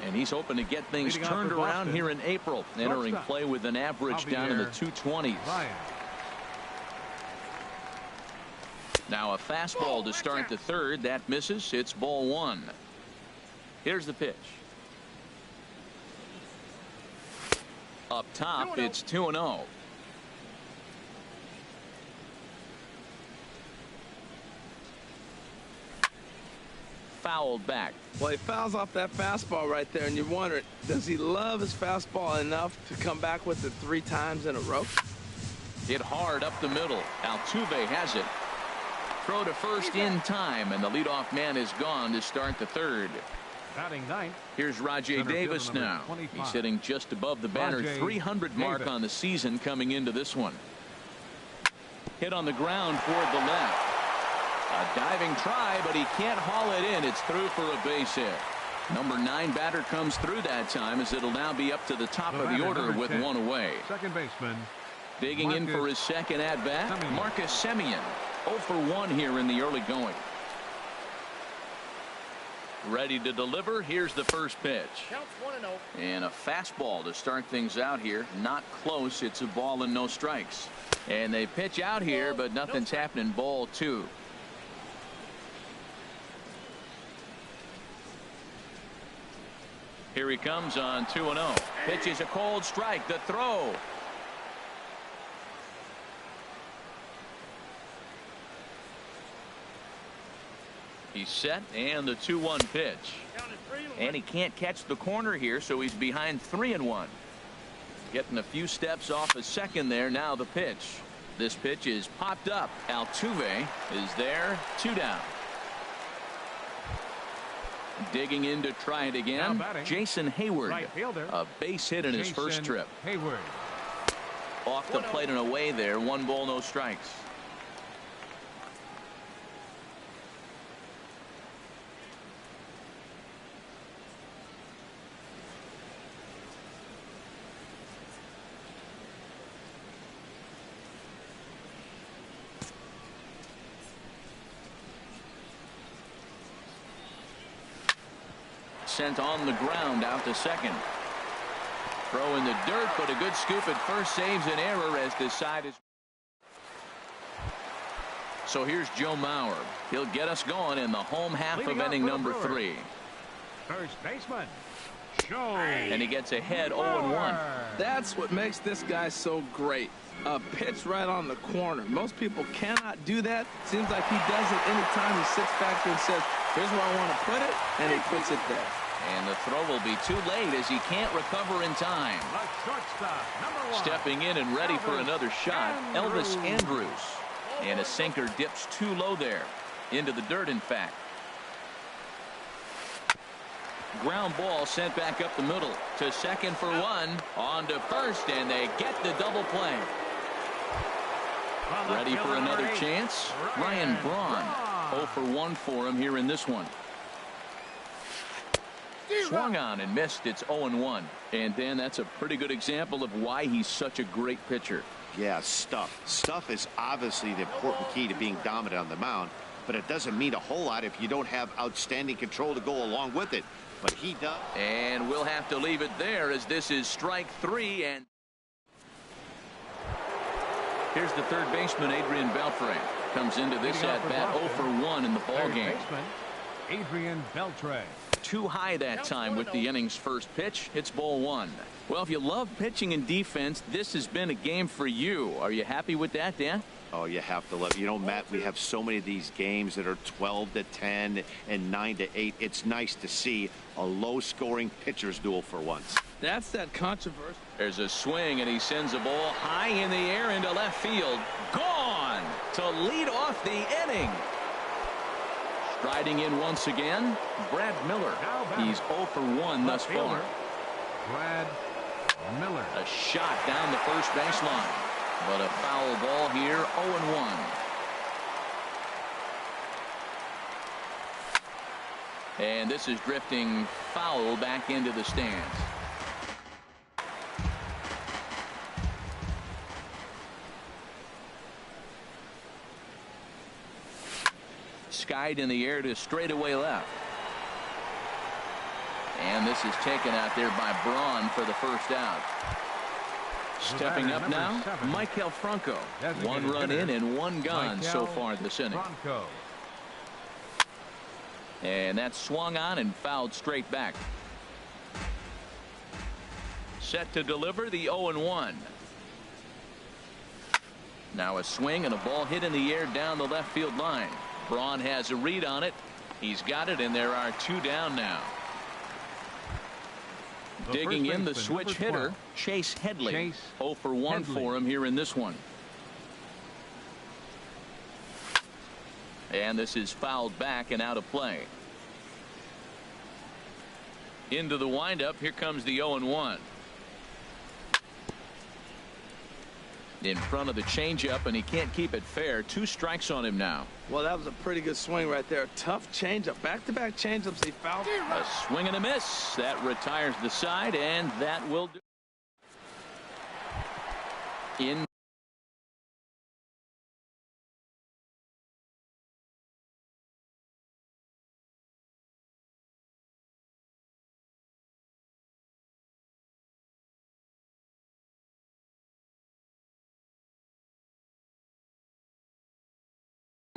And he's hoping to get things turned around here in April, entering play with an average down in the 220s. Now a fastball to start the third. That misses. It's ball 1. Here's the pitch. Up top, it's 2-0. Fouled back. Well, he fouls off that fastball right there, and you wonder, does he love his fastball enough to come back with it 3 times in a row? Hit hard up the middle. Altuve has it. Throw to first in time, and the leadoff man is gone to start the third. Batting 9th. Here's Rajay Davis now. He's sitting just above the banner 300 mark on the season coming into this one. Hit on the ground toward the left. A diving try, but he can't haul it in. It's through for a base hit. Number 9 batter comes through that time, as it'll now be up to the top of the order with 1 away. Second baseman. Digging in for his second at-bat, Marcus Semien. 0 for 1 here in the early going. Ready to deliver. Here's the first pitch. And a fastball to start things out here. Not close. It's a ball and no strikes. And they pitch out here, but nothing's happening. Ball 2. Here he comes on 2-0. Pitch is a cold strike. The throw. He's set, and the 2-1 pitch. And he can't catch the corner here, so he's behind 3-1. Getting a few steps off a second there. Now the pitch. This pitch is popped up. Altuve is there. 2 down. Digging in to try it again, Jason Hayward. Right fielder, a base hit in his first trip. Hayward. Off the plate and away there. 1 ball, no strikes. Sent on the ground out to second. Throw in the dirt, but a good scoop at first saves an error as the side is. So here's Joe Mauer. He'll get us going in the home half of inning number 3. First baseman, Joe. And he gets ahead 0-1. That's what makes this guy so great. A pitch right on the corner. Most people cannot do that. Seems like he does it anytime he sits back there and says, here's where I want to put it, and he puts it there. And the throw will be too late as he can't recover in time. Stepping in and ready for another shot, Elvis Andrews. And a sinker dips too low there. Into the dirt, in fact. Ground ball sent back up the middle. To second for 1. On to first, and they get the double play. Ready for another chance? Ryan Braun. 0 for 1 for him here in this one. Swung on and missed. It's 0-1. And Dan, that's a pretty good example of why he's such a great pitcher. Yeah, stuff. Stuff is obviously the important key to being dominant on the mound, but it doesn't mean a whole lot if you don't have outstanding control to go along with it. But he does. And we'll have to leave it there as this is strike 3. And here's the third baseman, Adrian Beltre. Comes into this at bat 0 for 1 in the ball game. Adrian Beltre. Too high that time with the inning's first pitch. It's ball 1. Well, if you love pitching and defense, this has been a game for you. Are you happy with that, Dan? Oh, you have to love it. You know, Matt, we have so many of these games that are 12-10 and 9-8. It's nice to see a low-scoring pitcher's duel for once. That's that controversy. There's a swing, and he sends a ball high in the air into left field. Gone to lead off the inning. Striding in once again, Brad Miller. He's 0 for 1 thus far. Brad Miller. A shot down the first baseline, but a foul ball here. 0-1. And this is drifting foul back into the stands. Skied in the air to straightaway left. And this is taken out there by Braun for the first out. Stepping up now, Maikel Franco. 1 run in and 1 gone so far this inning. And that's swung on and fouled straight back. Set to deliver the 0-1. Now a swing and a ball hit in the air down the left field line. Braun has a read on it. He's got it, and there are 2 down now. Digging in the switch hitter, Chase Headley. 0 for 1 for him here in this one. And this is fouled back and out of play. Into the windup. Here comes the 0-1. In front of the changeup, and he can't keep it fair. 2 strikes on him now. Well, that was a pretty good swing right there. Tough changeup. Back-to-back changeups. He fouled. A swing and a miss. That retires the side, and that will do. In.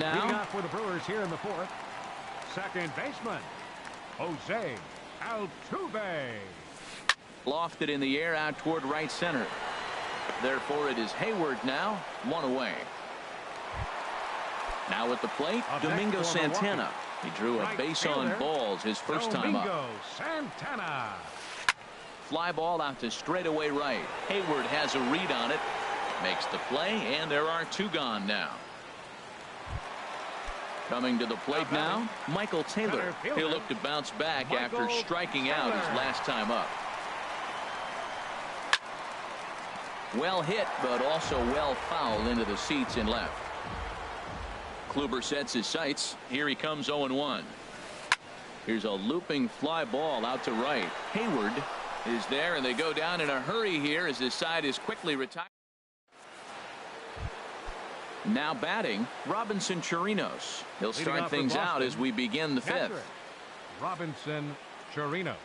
Now for the Brewers here in the 4th. Second baseman, Jose Altuve. Lofted in the air out toward right center. Therefore, it is Hayward now, 1 away. Now at the plate, Domingo Santana. He drew a base on balls his first time up. Domingo Santana. Fly ball out to straightaway right. Hayward has a read on it. Makes the play, and there are 2 gone now. Coming to the plate now, Michael Taylor. He'll look to bounce back after striking out his last time up. Well hit, but also well fouled into the seats in left. Kluber sets his sights. Here he comes 0-1. Here's a looping fly ball out to right. Hayward is there, and they go down in a hurry here as his side is quickly retired. Now batting, Robinson Chirinos. He'll start things out as we begin the fifth. Robinson Chirinos.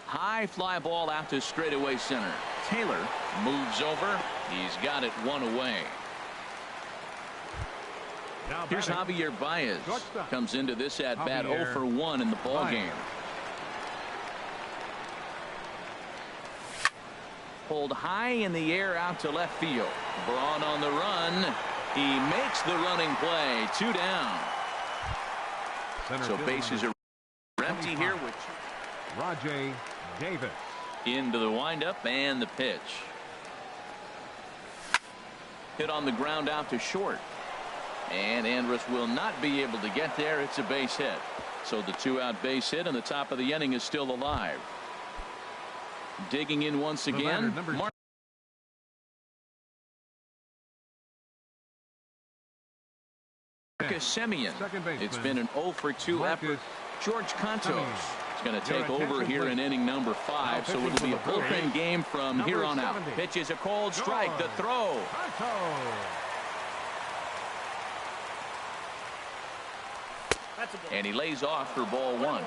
High fly ball out to straightaway center. Taylor moves over. He's got it one away. Here's Javier Baez. Comes into this at bat 0-for-1 in the ball game. Pulled high in the air out to left field. Braun on the run. He makes the running play. 2 down. So bases are empty here with Rajay Davis. Into the windup and the pitch. Hit on the ground out to short. And Andrus will not be able to get there. It's a base hit. So the 2-out base hit, and the top of the inning is still alive. Digging in once again. Marcus Semien. It's been an 0-for-2 effort. George Cantos is going to take over here in inning number 5, so it'll be a bullpen game from here on out. Pitch is a cold strike. The throw. And he lays off for ball 1.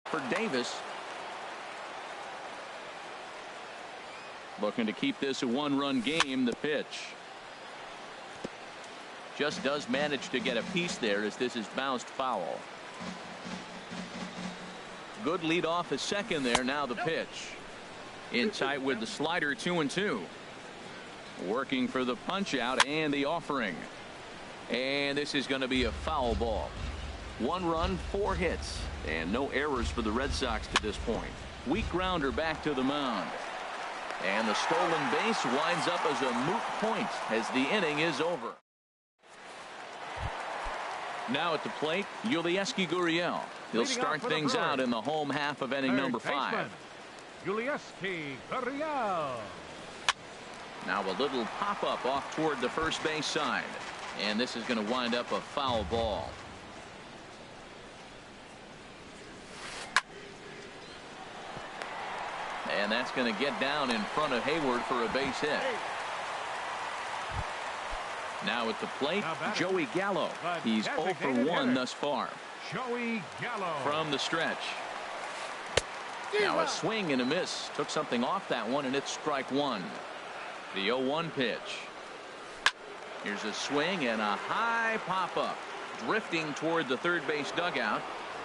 For Davis. Looking to keep this a 1-run game. The pitch. Just does manage to get a piece there as this is bounced foul. Good lead off at second there. Now the pitch. In tight with the slider. 2-2. Working for the punch out and the offering. And this is going to be a foul ball. 1 run, 4 hits, and no errors for the Red Sox to this point. Weak grounder back to the mound. And the stolen base winds up as a moot point as the inning is over. Now at the plate, Yulieski Gurriel. He'll start things out in the home half of inning number 5. Yulieski Gurriel. Now a little pop-up off toward the first base side. And this is going to wind up a foul ball. And that's going to get down in front of Hayward for a base hit. Now at the plate, Joey Gallo. He's 0-for-1 thus far. Joey Gallo. From the stretch. Now a swing and a miss. Took something off that one, and it's strike 1. The 0-1 pitch. Here's a swing and a high pop-up. drifting toward the third base dugout,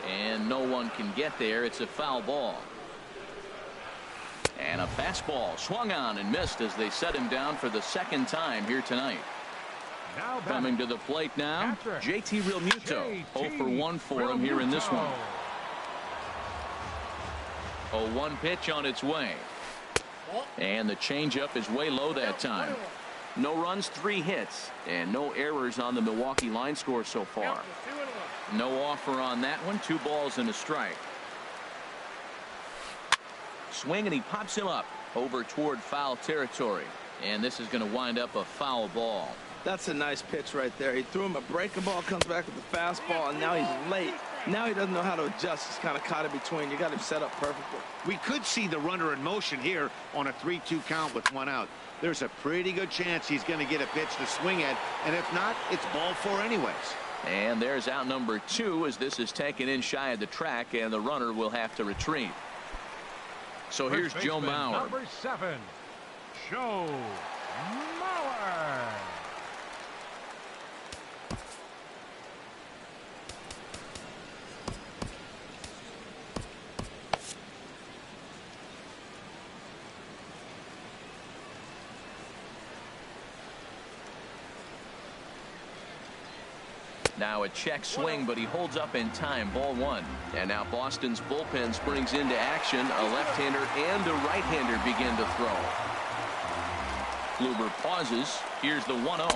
and no one can get there. It's a foul ball. And a fastball swung on and missed as they set him down for the second time here tonight. Coming to the plate now, JT Realmuto. 0 for 1 for him here in this one. A 1 pitch on its way. And the changeup is way low that time. No runs, 3 hits, and no errors on the Milwaukee line score so far. No offer on that one. 2 balls and a strike. Swing, and he pops him up over toward foul territory. And this is going to wind up a foul ball. That's a nice pitch right there. He threw him a breaking ball, comes back with the fastball, and now he's late. Now he doesn't know how to adjust. He's kind of caught in between. You got him set up perfectly. We could see the runner in motion here on a 3-2 count with 1 out. There's a pretty good chance he's going to get a pitch to swing at, and if not, it's ball 4 anyways. And there's out number 2 as this is taken in shy of the track, and the runner will have to retreat. So here's Joe Mauer. Number 7, Joe Mauer. Now a check swing, but he holds up in time. Ball 1. And now Boston's bullpen springs into action. A left-hander and a right-hander begin to throw. Kluber pauses. Here's the 1-0.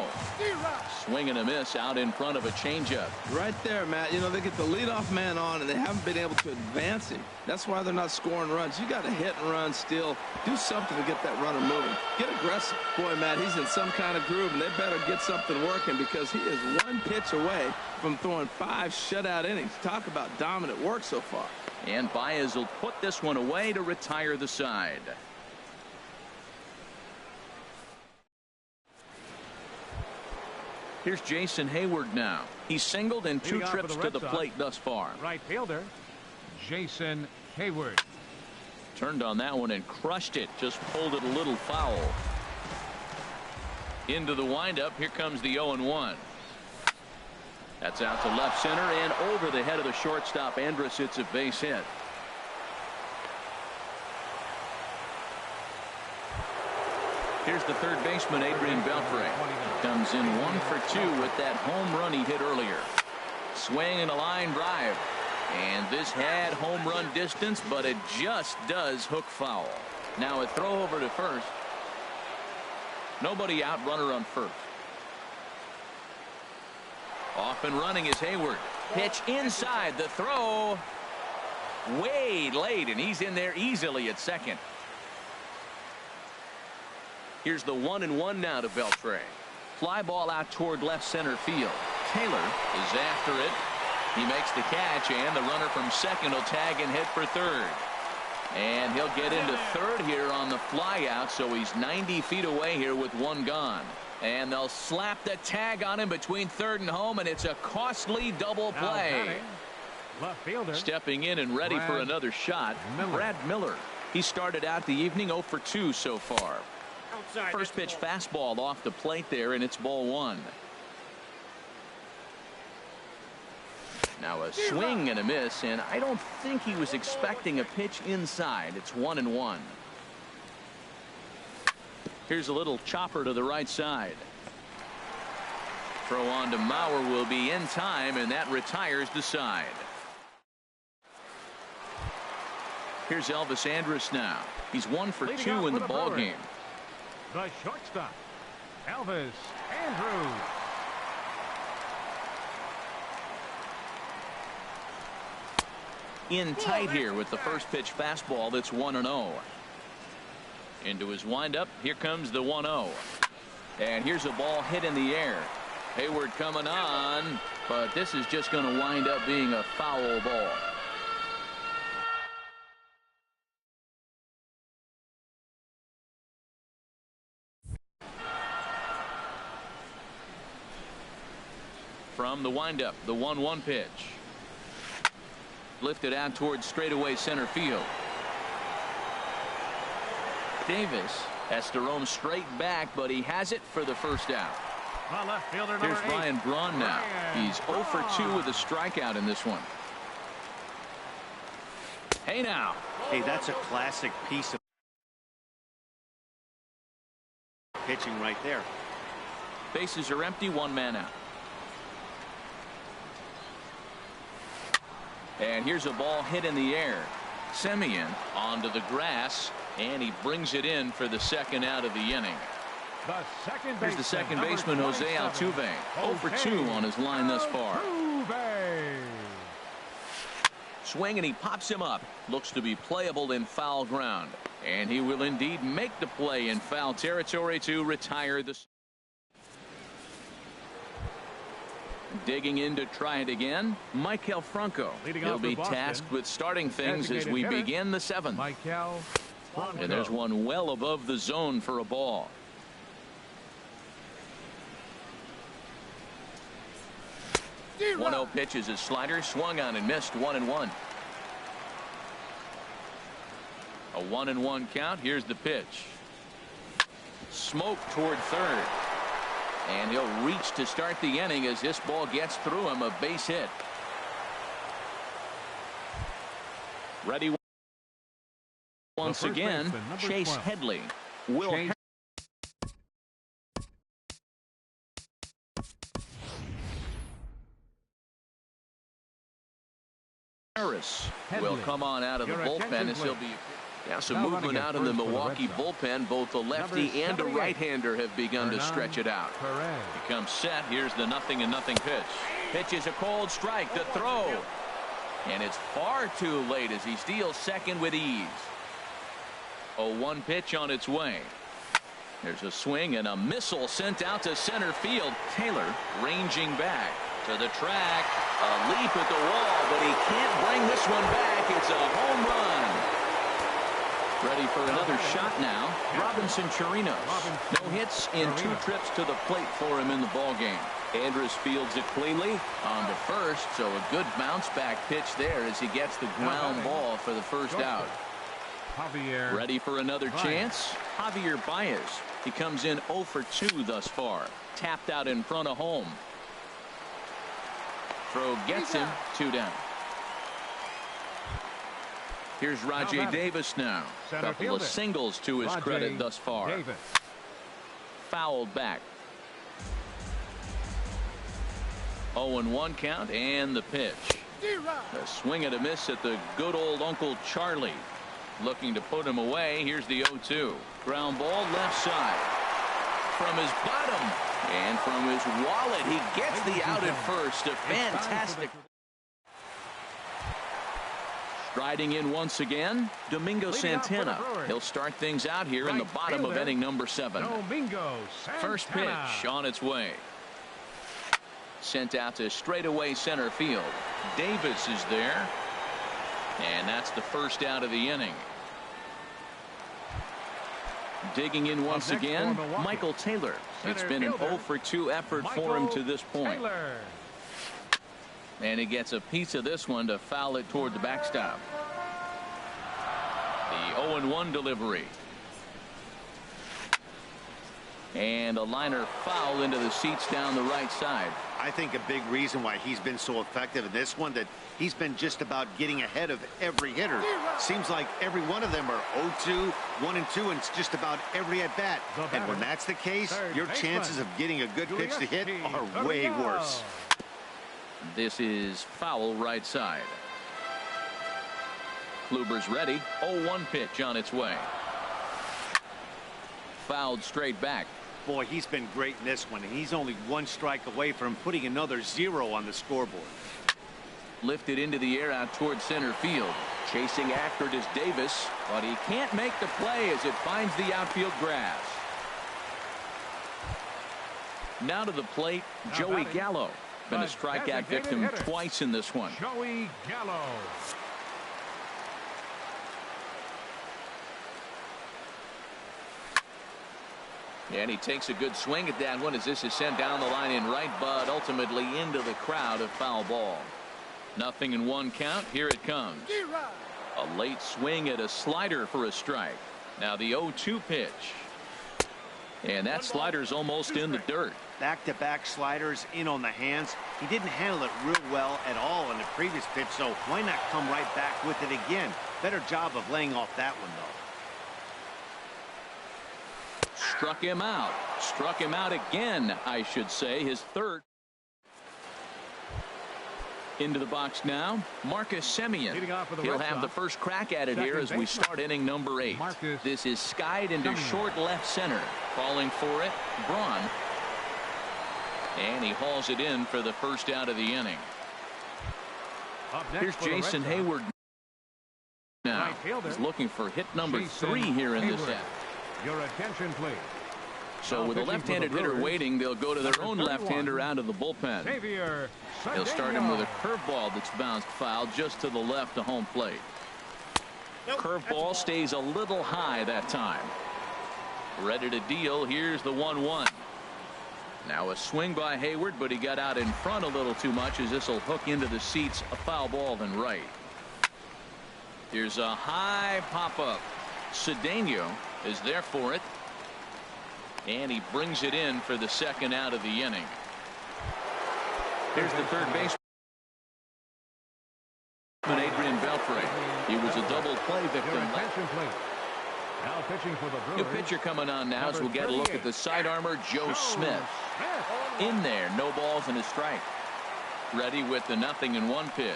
Swing and a miss out in front of a changeup. Right there, Matt. You know, they get the leadoff man on, and they haven't been able to advance him. That's why they're not scoring runs. You got to hit and run still. Do something to get that runner moving. Get aggressive. Boy, Matt, he's in some kind of groove, and they better get something working because he is 1 pitch away from throwing 5 shutout innings. Talk about dominant work so far. And Baez will put this one away to retire the side. Here's Jason Hayward now. He's singled in 2 trips to the plate thus far. Right fielder, Jason Hayward. Turned on that one and crushed it. Just pulled it a little foul. Into the windup. Here comes the 0-1. That's out to left center and over the head of the shortstop. Andrus. It's a base hit. Here's the third baseman, Adrian Beltre. Comes in 1 for 2 with that home run he hit earlier. Swing and a line drive. And this had home run distance, but it just does hook foul. Now a throw over to first. Nobody out, runner on first. Off and running is Hayward. Pitch inside, the throw way late, and he's in there easily at second. Here's the 1-1 now to Beltre. Fly ball out toward left center field. Taylor is after it. He makes the catch, and the runner from second will tag and hit for third. And he'll get into third here on the fly out, so he's 90 feet away here with 1 gone. And they'll slap the tag on him between third and home, and it's a costly double play. Left fielder. Stepping in and ready for another shot, Brad Miller. He started out the evening 0 for 2 so far. First pitch fastball off the plate there, and it's ball 1. Now a swing and a miss, and I don't think he was expecting a pitch inside. It's 1-1. Here's a little chopper to the right side. Throw on to Mauer will be in time, and that retires the side. Here's Elvis Andrus now. He's 1 for 2 in the ball game. The shortstop, Elvis Andrus. In tight here with the first pitch fastball. That's 1-0. Into his windup. Here comes the 1-0. And here's a ball hit in the air. Hayward coming on, but this is just going to wind up being a foul ball. From the windup, the 1-1 pitch. Lifted out towards straightaway center field. Davis has to roam straight back, but he has it for the first out. Left fielder Here's number 8. Ryan Braun now. He's 0 for 2 with a strikeout in this one. Hey now. Hey, that's a classic piece of pitching right there. Bases are empty, 1 man out. And here's a ball hit in the air. Semien onto the grass, and he brings it in for the second out of the inning. Here's the second baseman, Jose Altuve. 0 for 2 on his line thus far. Swing, and he pops him up. Looks to be playable in foul ground. And he will indeed make the play in foul territory to retire the... Digging in to try it again, Maikel Franco. He'll be tasked with starting things as we begin the 7th. And there's one well above the zone for a ball. The 1-0 pitch is a slider, swung on and missed, 1-1. A 1-1 count. Here's the pitch. Smoke toward third. And he'll reach to start the inning as this ball gets through him. A base hit. Ready once again. Chase Headley. Will Harris will come on out of the bullpen as he'll be. Yeah, some movement out in the Milwaukee bullpen. Both a lefty and a right-hander have begun to stretch it out. He comes set. Here's the 0-0 pitch. Pitch is a cold strike. The throw. And it's far too late as he steals second with ease. A 1 pitch on its way. There's a swing and a missile sent out to center field. Taylor ranging back to the track. A leap at the wall, but he can't bring this one back. It's a home run. Ready for another shot now. Robinson Chirinos. No hits in 2 trips to the plate for him in the ballgame. Andrus fields it cleanly on the first, so a good bounce back pitch there as he gets the ground ball for the first out. Ready for another chance. Javier Baez. He comes in 0 for 2 thus far. Tapped out in front of home. Throw gets him, 2 down. Here's Rajay Davis now. Couple of singles to his credit thus far. Fouled back. 0-1 count and the pitch. A swing and a miss at the good old Uncle Charlie. Looking to put him away. Here's the 0-2. Ground ball left side. From his bottom and from his wallet, he gets the out at first. A fantastic. Striding in once again, Domingo Santana. He'll start things out here in the bottom of inning number 7. First pitch on its way. Sent out to straightaway center field. Davis is there. And that's the first out of the inning. Digging in once again, Michael Taylor. It's been an 0 for 2 effort for him to this point. And he gets a piece of this one to foul it toward the backstop. The 0-1 delivery. And a liner foul into the seats down the right side. I think a big reason why he's been so effective in this one, that he's been just about getting ahead of every hitter. Seems like every one of them are 0-2, 1-2, and it's just about every at bat. And when that's the case, your chances of getting a good pitch to hit are way worse. This is foul right side. Kluber's ready. 0-1 pitch on its way. Fouled straight back. Boy, he's been great in this one, and he's only 1 strike away from putting another 0 on the scoreboard. Lifted into the air out toward center field. Chasing after it is Davis, but he can't make the play as it finds the outfield grass. Now to the plate, Joey Gallo. Been a strikeout victim twice in this one. Joey Gallo. And he takes a good swing at that one as this is sent down the line in right, but ultimately into the crowd, of foul ball. 0-1 count. Here it comes. A late swing at a slider for a strike. Now the 0-2 pitch. And that slider's almost in the dirt. Back-to-back sliders in on the hands. He didn't handle it real well at all in the previous pitch, so why not come right back with it again? Better job of laying off that one, though. Struck him out. Struck him out again, I should say. His third. Into the box now, Marcus Semien. He'll have the first crack at it here as we start inning number 8. This is skied into short left center. Falling for it, Braun. And he hauls it in for the first out of the inning. Here's Jason Hayward. Now he's looking for hit number 3 here in this set. Your attention, please. So with a left-handed hitter waiting, they'll go to their own left-hander out of the bullpen. They'll start him with a curveball that's bounced foul just to the left of home plate. Curveball stays a little high that time. Ready to deal. Here's the 1-1. Now a swing by Hayward, but he got out in front a little too much as this will hook into the seats. A foul ball than right. Here's a high pop-up. Cedeno is there for it. And he brings it in for the second out of the inning. Here's the third baseman, Adrian Beltre. He was a double play victim. Now pitching for the New pitcher coming on now as we'll get a look at the side armor, Joe Smith. In there, no balls and a strike. Ready with the 0-1 pitch.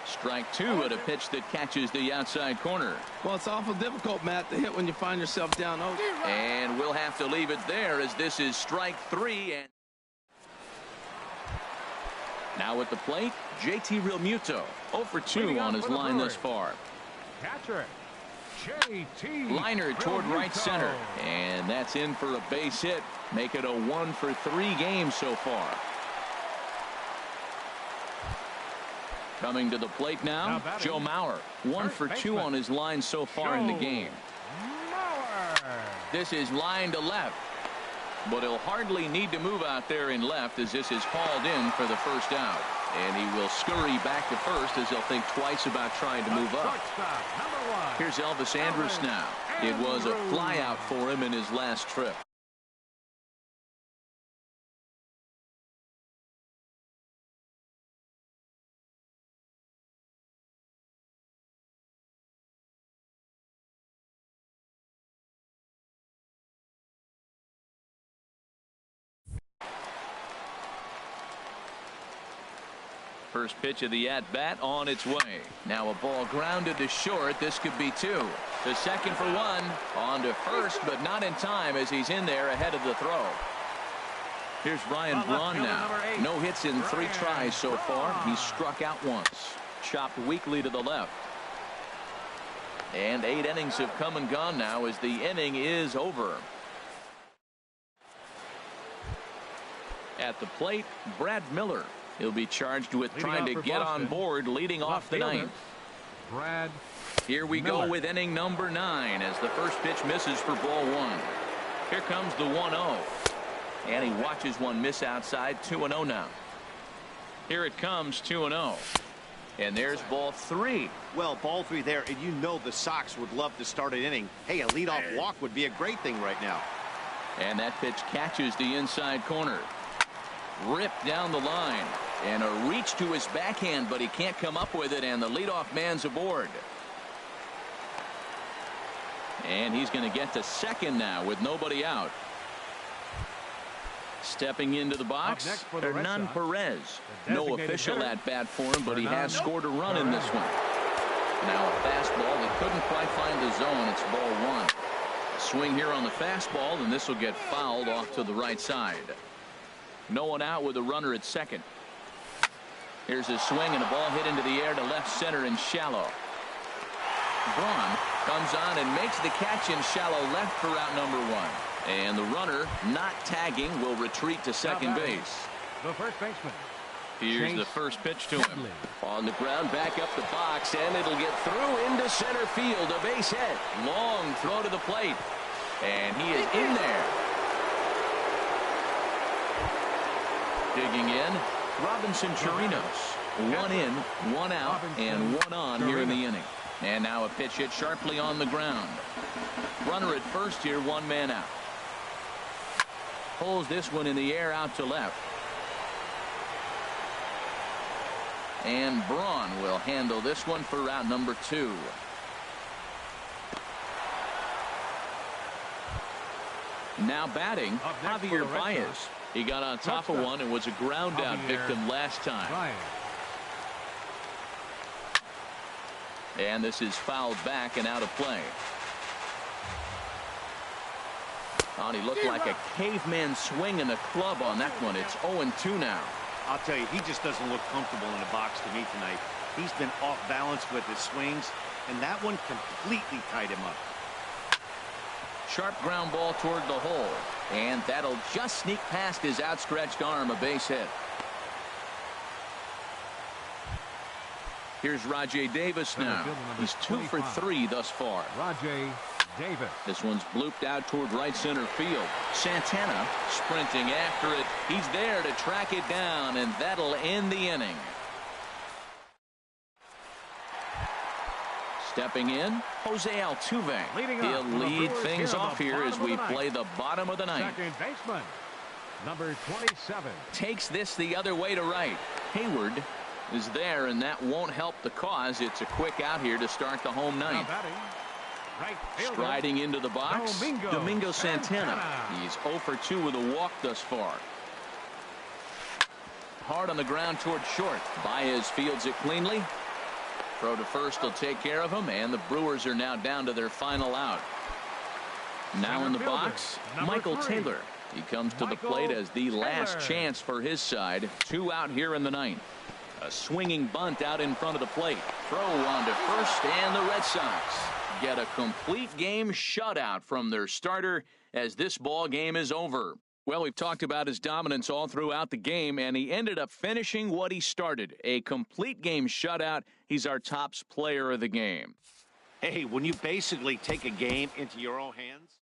Strike 2 at a pitch that catches the outside corner. Well, it's awful difficult, Matt, to hit when you find yourself down 0. And we'll have to leave it there as this is strike 3. And now at the plate, JT Realmuto. 0 for 2 on his line thus far. Catcher, JT Liner toward right center. And that's in for a base hit. Make it a 1 for 3 game so far. Coming to the plate now, Joe Mauer. 1 for 2 on his line so far in the game. This is line to left. But he'll hardly need to move out there in left as this is hauled in for the first out. And he will scurry back to first as he'll think twice about trying to move up. Here's Elvis Andrus now. It was a flyout for him in his last trip. First pitch of the at-bat on its way. Now a ball grounded to short. This could be 2. To second for 1. On to first, but not in time as he's in there ahead of the throw. Here's Ryan Braun now. No hits in 3 tries so far. He's struck out once. Chopped weakly to the left. And 8 innings have come and gone now as the inning is over. At the plate, Brad Miller. He'll be charged with trying to get on board leading off the 9th. Here we go with inning number 9 as the first pitch misses for ball 1. Here comes the 1-0. And he watches one miss outside. 2-0 now. Here it comes, 2-0. And there's ball 3. Well, ball 3 there, and you know the Sox would love to start an inning. Hey, a leadoff walk would be a great thing right now. And that pitch catches the inside corner. Ripped down the line. And a reach to his backhand, but he can't come up with it, and the leadoff man's aboard. And he's going to get to second now with nobody out. Stepping into the box, Hernan Perez. No official at bat for him, but he has scored a run in this one. Now a fastball that couldn't quite find the zone. It's ball 1. Swing here on the fastball, and this will get fouled off to the right side. No one out with a runner at second. Here's a swing and a ball hit into the air to left center and shallow. Braun comes on and makes the catch in shallow left for out number 1. And the runner, not tagging, will retreat to second base. The first baseman. Here's the first pitch to him. On the ground, back up the box, and it'll get through into center field. A base hit. Long throw to the plate. And he is in there. Digging in, Robinson Chirinos. 1 in, 1 out, and 1 on here in the inning. And now a pitch hit sharply on the ground. Runner at first here, 1 man out. Pulls this one in the air out to left. And Braun will handle this one for route number 2. Now batting, Javier Baez. He got on top of one and was a ground out victim last time. And this is fouled back and out of play. Oh, he looked like a caveman swinging the club on that one. It's 0-2 now. I'll tell you, he just doesn't look comfortable in the box to me tonight. He's been off balance with his swings, and that one completely tied him up. Sharp ground ball toward the hole, and that'll just sneak past his outstretched arm, a base hit. Here's Rajay Davis now. He's 2 for 3 thus far. Rajay Davis. This one's blooped out toward right center field. Santana sprinting after it. He's there to track it down, and that'll end the inning. Stepping in, Jose Altuve. He'll lead things off here as we play the bottom of the ninth. Second baseman, number 27. Takes this the other way to right. Hayward is there, and that won't help the cause. It's a quick out here to start the home ninth. Right striding into the box, Domingo Santana. He's 0 for 2 with a walk thus far. Hard on the ground toward short. Baez fields it cleanly. Throw to first will take care of him, and the Brewers are now down to their final out. Now in the box, Michael Taylor. He comes to the plate as the last chance for his side. 2 out here in the ninth. A swinging bunt out in front of the plate. Throw on to first, and the Red Sox get a complete game shutout from their starter as this ball game is over. Well, we've talked about his dominance all throughout the game, and he ended up finishing what he started. A complete game shutout. He's our top player of the game. Hey, when you basically take a game into your own hands.